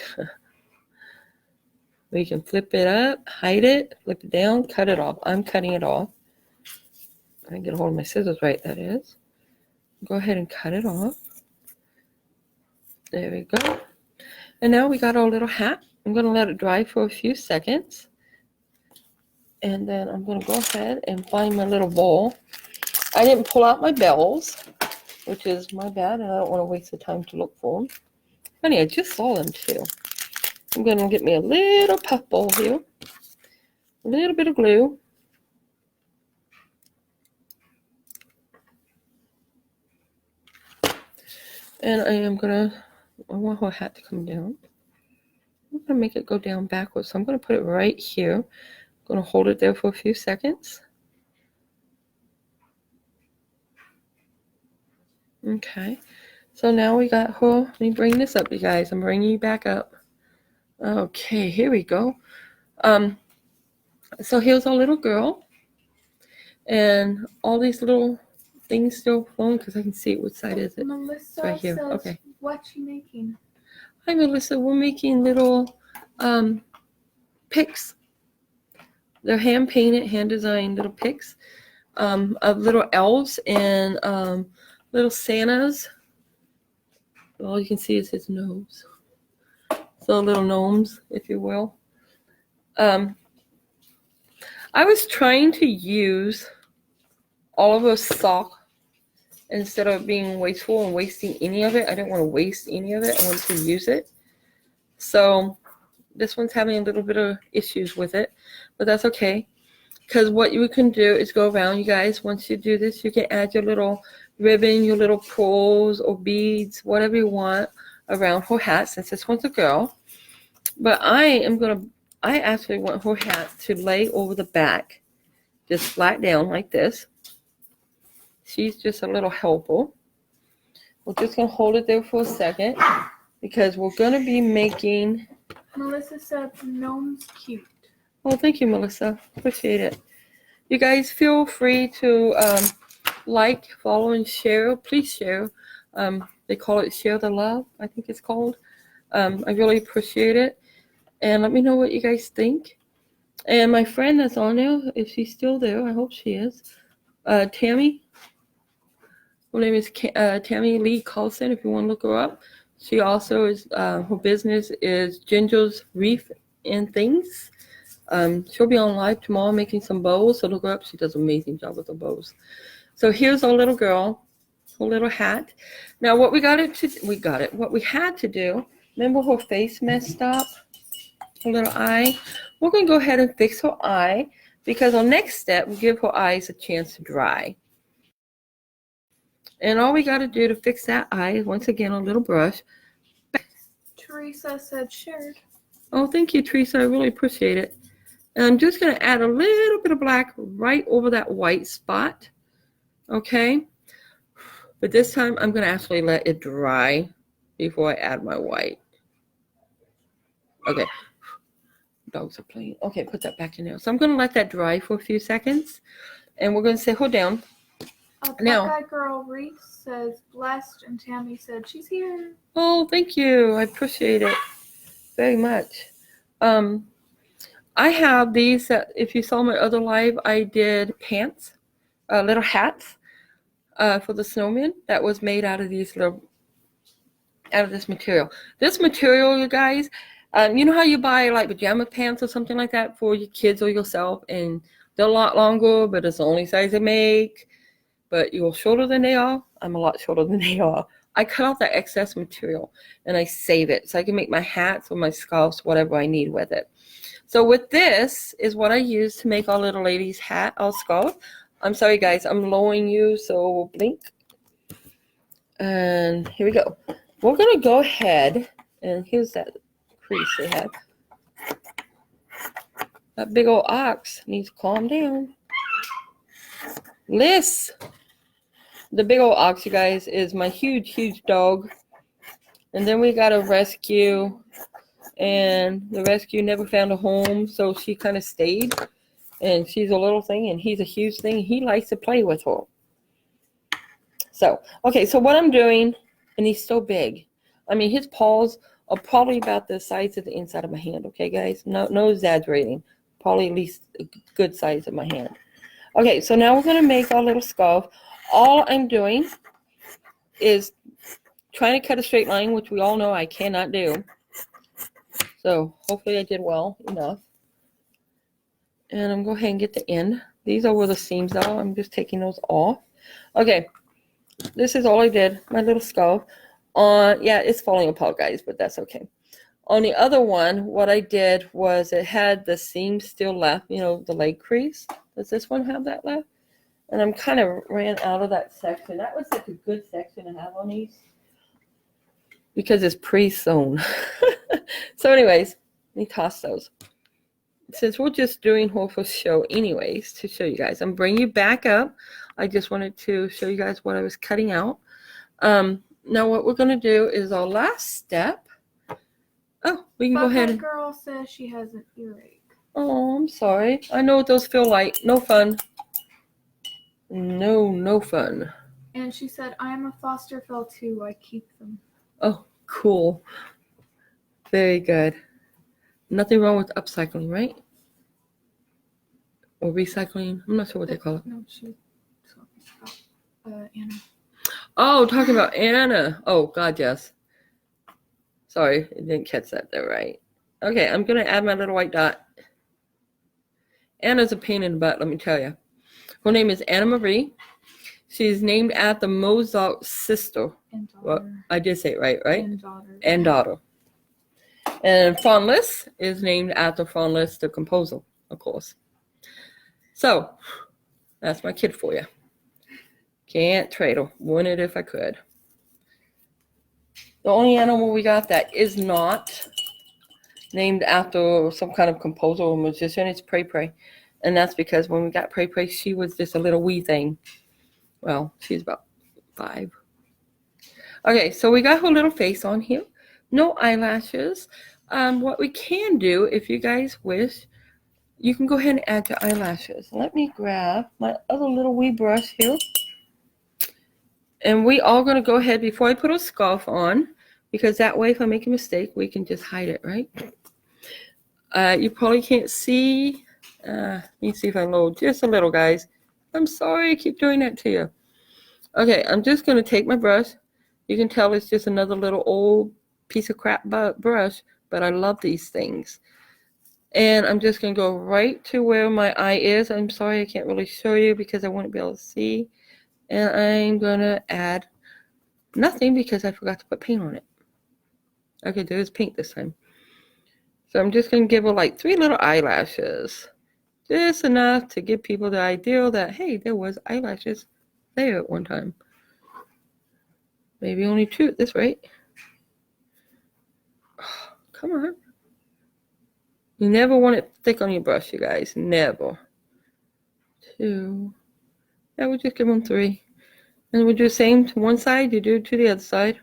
We can flip it up, hide it, flip it down, cut it off. I'm cutting it off. I can get a hold of my scissors right, that is. Go ahead and cut it off. There we go. And now we got our little hat. I'm going to let it dry for a few seconds. And then I'm going to go ahead and find my little bowl. I didn't pull out my bells, which is my bad, and I don't want to waste the time to look for them. Honey, I just saw them too. I'm going to get me a little puff bowl here. A little bit of glue. And I want her hat to come down. I'm going to make it go down backwards. So I'm going to put it right here. I'm going to hold it there for a few seconds. Okay. So now we got her. Let me bring this up, you guys. I'm bringing you back up. Okay, here we go. So here's our little girl. And all these little things still flowing because I can see it. Which side is it? Melissa right here. says, Okay. what you making? Hi, Melissa. We're making little picks. They're hand-painted, hand-designed little picks of little elves and little Santas. All you can see is his nose. So little gnomes, if you will. I was trying to use all of those sock instead of being wasteful and wasting any of it. I didn't want to waste any of it. I wanted to use it. So this one's having a little bit of issues with it, but that's okay. Because what you can do is go around, you guys. Once you do this, you can add your little ribbon, your little pearls or beads, whatever you want around her hat, since this one's a girl. But I actually want her hat to lay over the back, just flat down like this. She's just a little helper. We're just going to hold it there for a second because we're going to be making... Melissa said, gnome's cute. Oh, thank you, Melissa. Appreciate it. You guys feel free to like, follow, and share. Please share. They call it Share the Love, I think it's called. I really appreciate it. And let me know what you guys think. And my friend that's on there, if she's still there, I hope she is, Tammy. Her name is Tammy Lee Carlson, if you want to look her up. She also is, her business is Ginger's Reef and Things. She'll be on live tomorrow making some bows, so look her up. She does an amazing job with the bows. So here's our little girl, her little hat. Now what what we had to do, remember her face messed up? Her little eye. We're going to go ahead and fix her eye because our next step will give her eyes a chance to dry. And all we got to do to fix that eye is, once again, a little brush. Teresa said, shared. Oh, thank you, Teresa. I really appreciate it. And I'm just going to add a little bit of black right over that white spot. Okay? But this time, I'm going to actually let it dry before I add my white. Okay. Dogs are playing. Okay, put that back in there. So I'm going to let that dry for a few seconds. And we're going to say, hold down. Now, Buckeye Girl Reese says, blessed, and Tammy said, she's here. Oh, thank you. I appreciate it very much. I have these, if you saw my other live, I did pants, little hats for the snowman that was made out of these little out of this material. This material, you guys, you know how you buy like pajama pants or something like that for your kids or yourself, and they're a lot longer, but it's the only size they make, but you're shorter than they are. I'm a lot shorter than they are. I cut out that excess material and I save it so I can make my hats or my scarves, whatever I need with it. So with this is what I use to make our little lady's hat or scarf. I'm sorry guys, I'm lowering you, so blink. And here we go. We're gonna go ahead, and here's that crease they have. That big old ox needs to calm down. Liz, the big old ox, you guys, is my huge dog. And then we got a rescue, and the rescue never found a home, so she kind of stayed. And she's a little thing, and he's a huge thing. He likes to play with her. So, okay, so what I'm doing, and he's so big. I mean, his paws are probably about the size of the inside of my hand, okay, guys? No exaggerating. Probably at least a good size of my hand. Okay, so now we're going to make our little scarf. All I'm doing is trying to cut a straight line, which we all know I cannot do. So, hopefully I did well enough. And I'm going to go ahead and get the end. These are where the seams are. I'm just taking those off. Okay. This is all I did, my little scarf. Yeah, it's falling apart, guys, but that's okay. On the other one, what I did was it had the seam still left, you know, the leg crease. Does this one have that left? And I'm kind of ran out of that section. That was such a good section to have on these because it's pre-sewn. So anyways, let me toss those. Since we're just doing her for show anyways, to show you guys, I'm bringing you back up. I just wanted to show you guys what I was cutting out. Now what we're going to do is our last step. Oh, we can go ahead. That girl says she has an earache. Oh, I'm sorry. I know what those feel like. No fun. No fun. And she said, I am a foster fell too. I keep them. Oh, cool. Very good. Nothing wrong with upcycling, right? Or recycling. I'm not sure what they call it. No, she's talking about Anna. Oh, talking about Anna. Oh, God, yes. Sorry, I didn't catch that there, right? Okay, I'm going to add my little white dot. Anna's a pain in the butt, let me tell you. Her name is Anna Marie. She's named after Mozart's sister. And daughter. Well, I did say it right? And daughter. And daughter. And Franz Liszt is named after Franz Liszt, the composer, of course. So, that's my kid for you. Can't trade her. Wouldn't it if I could. The only animal we got that is not named after some kind of composer or magician is Prey Prey. And that's because when we got Prey Prey, she was just a little wee thing. Well, she's about 5. Okay, so we got her little face on here. No eyelashes. What we can do, if you guys wish, you can go ahead and add your eyelashes. Let me grab my other little wee brush here. And we are going to go ahead before I put a scarf on, because that way if I make a mistake, we can just hide it, right? You probably can't see. Let me see if I load just a little, guys. I'm sorry I keep doing that to you. Okay, I'm just going to take my brush. You can tell it's just another little old piece of crap brush, but I love these things. And I'm just going to go right to where my eye is. I'm sorry I can't really show you because I wouldn't be able to see. And I'm going to add nothing because I forgot to put paint on it. Okay, there's paint this time. So I'm just going to give her like 3 little eyelashes. Just enough to give people the idea that, hey, there was eyelashes there at one time. Maybe only 2 at this rate. Oh, come on. You never want it thick on your brush, you guys. Never. 2. Yeah, we'll just give them 3. And we'll do the same to one side. You do to the other side.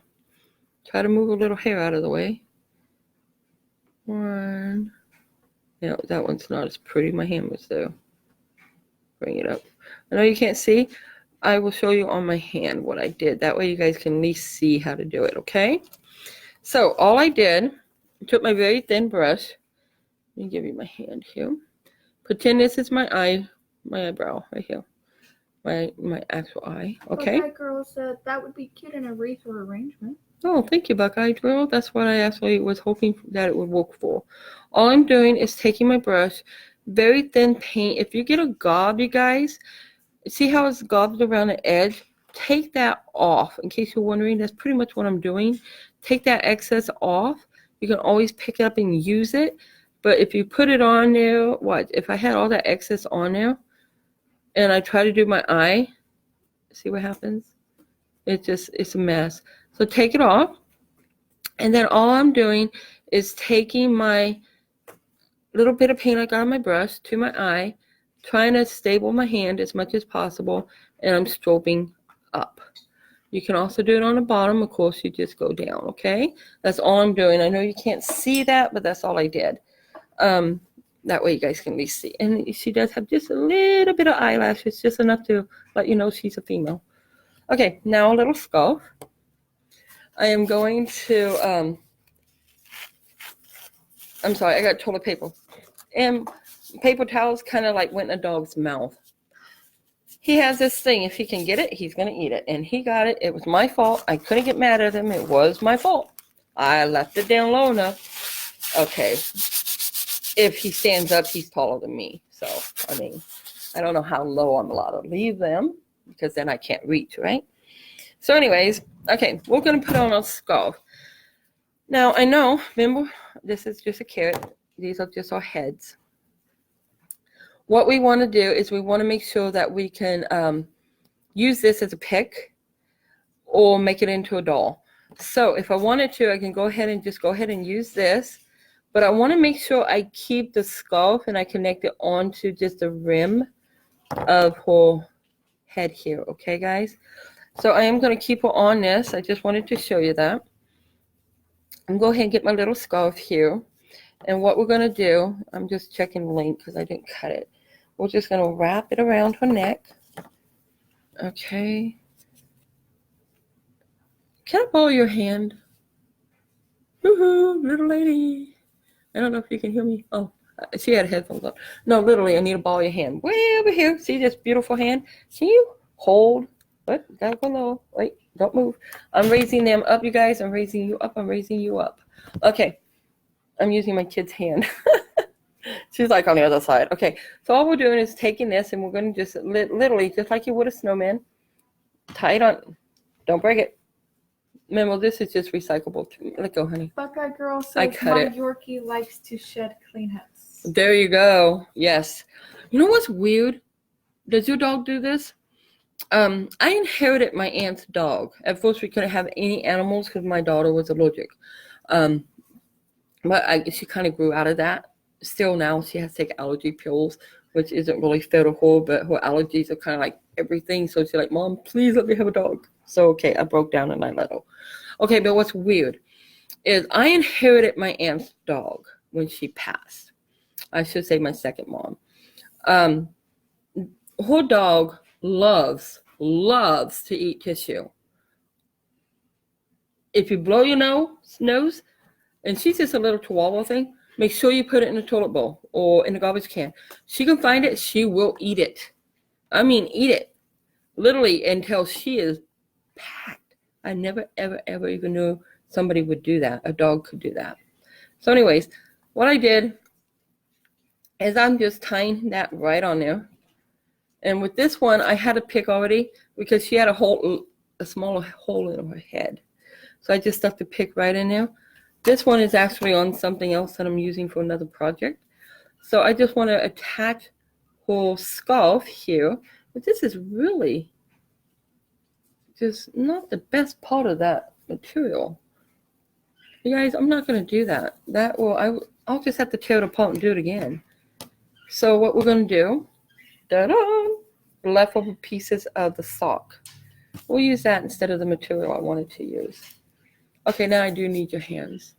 Try to move a little hair out of the way. 1. You know, that one's not as pretty. My hand was there. Bring it up. I know you can't see. I will show you on my hand what I did. That way you guys can at least see how to do it, okay? So all I did, I took my very thin brush. Let me give you my hand here. Pretend this is my eyebrow right here. My actual eye, okay? But that girl said that would be cute in a wreath or arrangement. Oh, thank you, Buckeye Drill. That's what I actually was hoping that it would work for. All I'm doing is taking my brush, very thin paint. If you get a gob, you guys, see how it's gobbed around the edge? Take that off. In case you're wondering, that's pretty much what I'm doing. Take that excess off. You can always pick it up and use it. But if you put it on there, if I had all that excess on there and I try to do my eye, see what happens? It's a mess. So take it off. And then all I'm doing is taking my little bit of paint I got on my brush to my eye, trying to stable my hand as much as possible, and I'm strobing up. You can also do it on the bottom. Of course, you just go down, okay? That's all I'm doing. I know you can't see that, but that's all I did. That way you guys can at least see. And she does have just a little bit of eyelashes, just enough to let you know she's a female. Okay, now a little scarf. I am going to, I'm sorry, I got toilet paper. And paper towels kind of like went in a dog's mouth. He has this thing, if he can get it, he's going to eat it. And he got it. It was my fault. I couldn't get mad at him. It was my fault. I left it down low enough. Okay. If he stands up, he's taller than me. So, I mean, I don't know how low I'm allowed to leave them because then I can't reach, right? So anyways, okay, we're going to put on a scarf. Now, I know, remember, this is just a carrot. These are just our heads. What we want to do is we want to make sure that we can use this as a pick or make it into a doll. So if I wanted to, I can go ahead and use this. But I want to make sure I keep the scarf and I connect it onto just the rim of her head here. Okay, guys? So I am going to keep her on this. I just wanted to show you that. I'm going to go ahead and get my little scarf here. And what we're going to do, I'm just checking the length because I didn't cut it. We're just going to wrap it around her neck. Okay. Can I borrow your hand? Woohoo, little lady. I don't know if you can hear me. Oh, she had headphones on. No, literally, I need to borrow your hand. Way over here. See this beautiful hand? Can you hold? What? Gotta go low. Wait, don't move. I'm raising them up, you guys. I'm raising you up. I'm raising you up. Okay. I'm using my kid's hand. She's like on the other side. Okay, so all we're doing is taking this and we're going to just literally, just like you would a snowman, tie it on. Don't break it. Remember, this is just recyclable. Let go, honey. Buckeye Girl says I cut my it. Yorkie likes to shed Kleenex. There you go. Yes. You know what's weird? Does your dog do this? I inherited my aunt's dog. At first, we couldn't have any animals because my daughter was allergic. But she kind of grew out of that. Still now, she has to take allergy pills, which isn't really fair to her, but her allergies are kind of like everything. So she's like, Mom, please let me have a dog. So, okay, I broke down and I let her. Okay, but what's weird is I inherited my aunt's dog when she passed. I should say my second mom. Her dog loves to eat tissue. If you blow your nose, and she's just a little chihuahua thing, make sure you put it in a toilet bowl or in a garbage can. She can find it, she will eat it. I mean, eat it. Literally until she is packed. I never, ever, ever even knew somebody would do that. A dog could do that. So anyways, what I did is I'm just tying that right on there. And with this one, I had a pick already because she had a smaller hole in her head. So I just stuck the pick right in there. This one is actually on something else that I'm using for another project. So I just want to attach her scarf here. But this is really just not the best part of that material. You guys, I'm not going to do that. I'll just have to tear it apart and do it again. So what we're going to do, the leftover pieces of the sock. We'll use that instead of the material I wanted to use. Okay, now I do need your hands.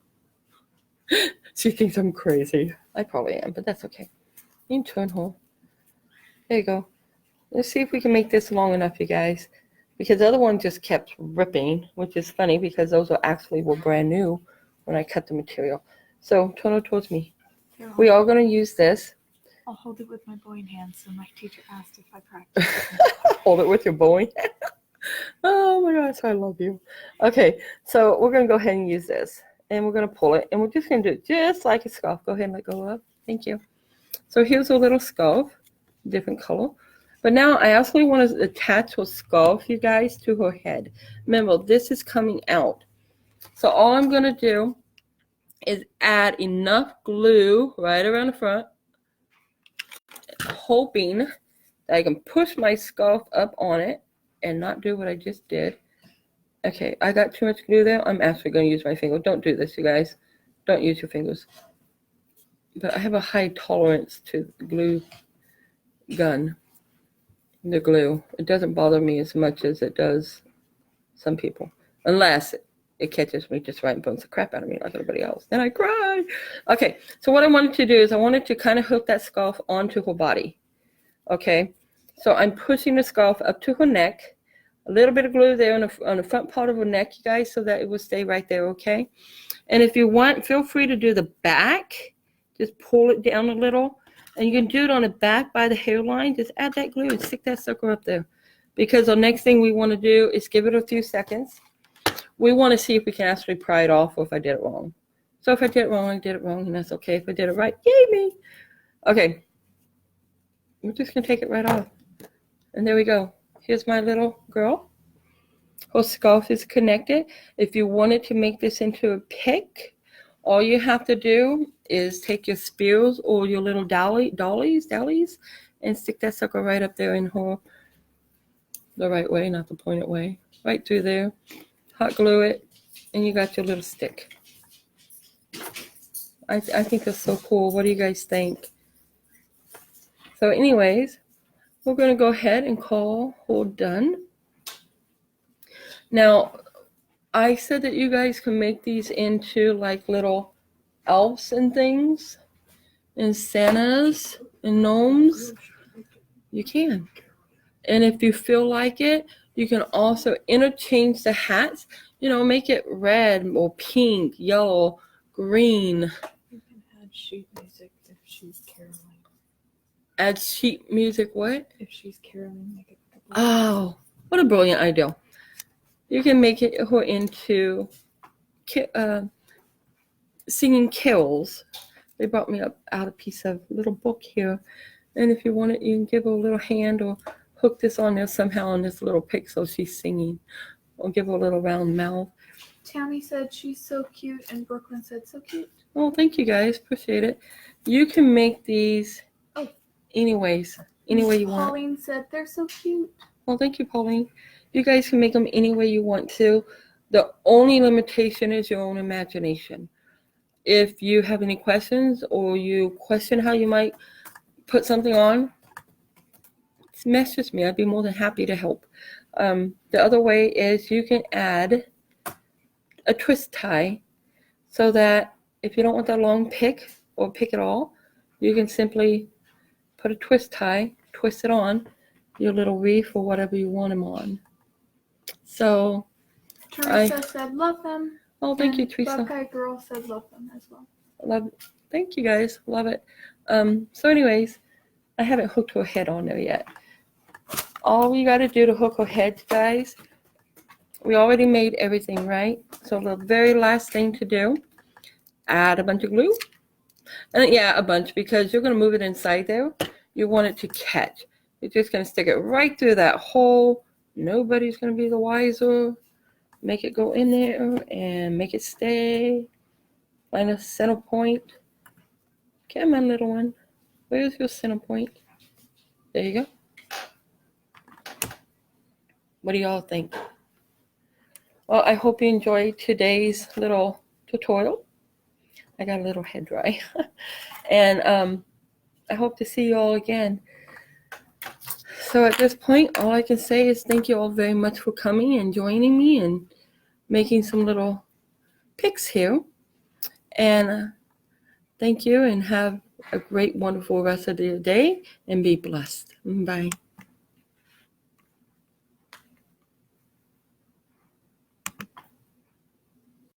She thinks I'm crazy. I probably am, but that's okay. You can turn her. There you go. Let's see if we can make this long enough, you guys. Because the other one just kept ripping, which is funny because those were brand new when I cut the material. So turn her towards me. Here, We are going to use this. I'll hold it with my bowing hand, so my teacher asked if I practice. Hold it with your bowing. Oh my gosh, I love you. Okay, so we're going to go ahead and use this. And we're going to pull it. And we're just going to do it just like a scarf. Go ahead and let go of. Thank you. So here's a little scarf, different color. But now I actually want to attach her scarf, you guys, to her head. Remember, this is coming out. So all I'm going to do is add enough glue right around the front, hoping that I can push my scarf up on it and not do what I just did. Okay, I got too much glue there. I'm actually going to use my finger. Don't do this, you guys. Don't use your fingers. But I have a high tolerance to glue gun, the glue. It doesn't bother me as much as it does some people. Unless it catches me just right and bones the crap out of me like everybody else. Then I cry. Okay, so what I wanted to do is I wanted to kind of hook that scarf onto her body. Okay, so I'm pushing the scarf up to her neck. A little bit of glue there on the front part of her neck, you guys, so that it will stay right there, okay? And if you want, feel free to do the back. Just pull it down a little. And you can do it on the back by the hairline. Just add that glue and stick that sucker up there. Because the next thing we want to do is give it a few seconds. We want to see if we can actually pry it off or if I did it wrong. So if I did it wrong, I did it wrong, and that's okay. If I did it right, yay me. Okay. We're just going to take it right off. And there we go. Here's my little girl. Her scarf is connected. If you wanted to make this into a pick, all you have to do is take your spears or your little dollies, and stick that sucker right up there in her, the right way, not the pointed way. Right through there. Hot glue it, and you got your little stick. I think that's so cool. What do you guys think? So anyways, we're going to go ahead and call her done. Now, I said that you guys can make these into like little elves and things, and Santas and gnomes. You can. And if you feel like it, you can also interchange the hats. You know, make it red or pink, yellow, green. You can add sheet music if she's caroling. Add sheet music, what? If she's caroling, make it. Oh, what a brilliant idea. You can make it her into singing carols. They brought me out a piece of little book here. And if you want it, you can give her a little hand or hook this on there somehow on this little pic so she's singing. Or give her a little round mouth. Tammy said she's so cute, and Brooklyn said so cute. Oh, thank you guys. Appreciate it. You can make these any way you want. Pauline said they're so cute. Well, thank you, Pauline. You guys can make them any way you want to. The only limitation is your own imagination. If you have any questions or you question how you might put something on, message me. I'd be more than happy to help. The other way is you can add a twist tie so that if you don't want that long pick or pick at all, you can simply put a twist tie, twist it on your little wreath or whatever you want them on. So Teresa said love them. Oh, thank you, Teresa. Buckeye Girl said love them as well. Love it. Thank you guys. Love it. So anyways, I haven't hooked her head on there yet. All we got to do to hook her head, guys, we already made everything, right? So the very last thing to do, add a bunch of glue. And yeah, a bunch, because you're going to move it inside there. You want it to catch. You're just going to stick it right through that hole. Nobody's going to be the wiser. Make it go in there and make it stay. Find a center point. Come on, little one. Where's your center point? There you go. What do y'all think? Well, I hope you enjoyed today's little tutorial. I got a little head dry. And I hope to see you all again. So at this point, all I can say is thank you all very much for coming and joining me and making some little pics here. And thank you and have a great, wonderful rest of your day and be blessed. Bye.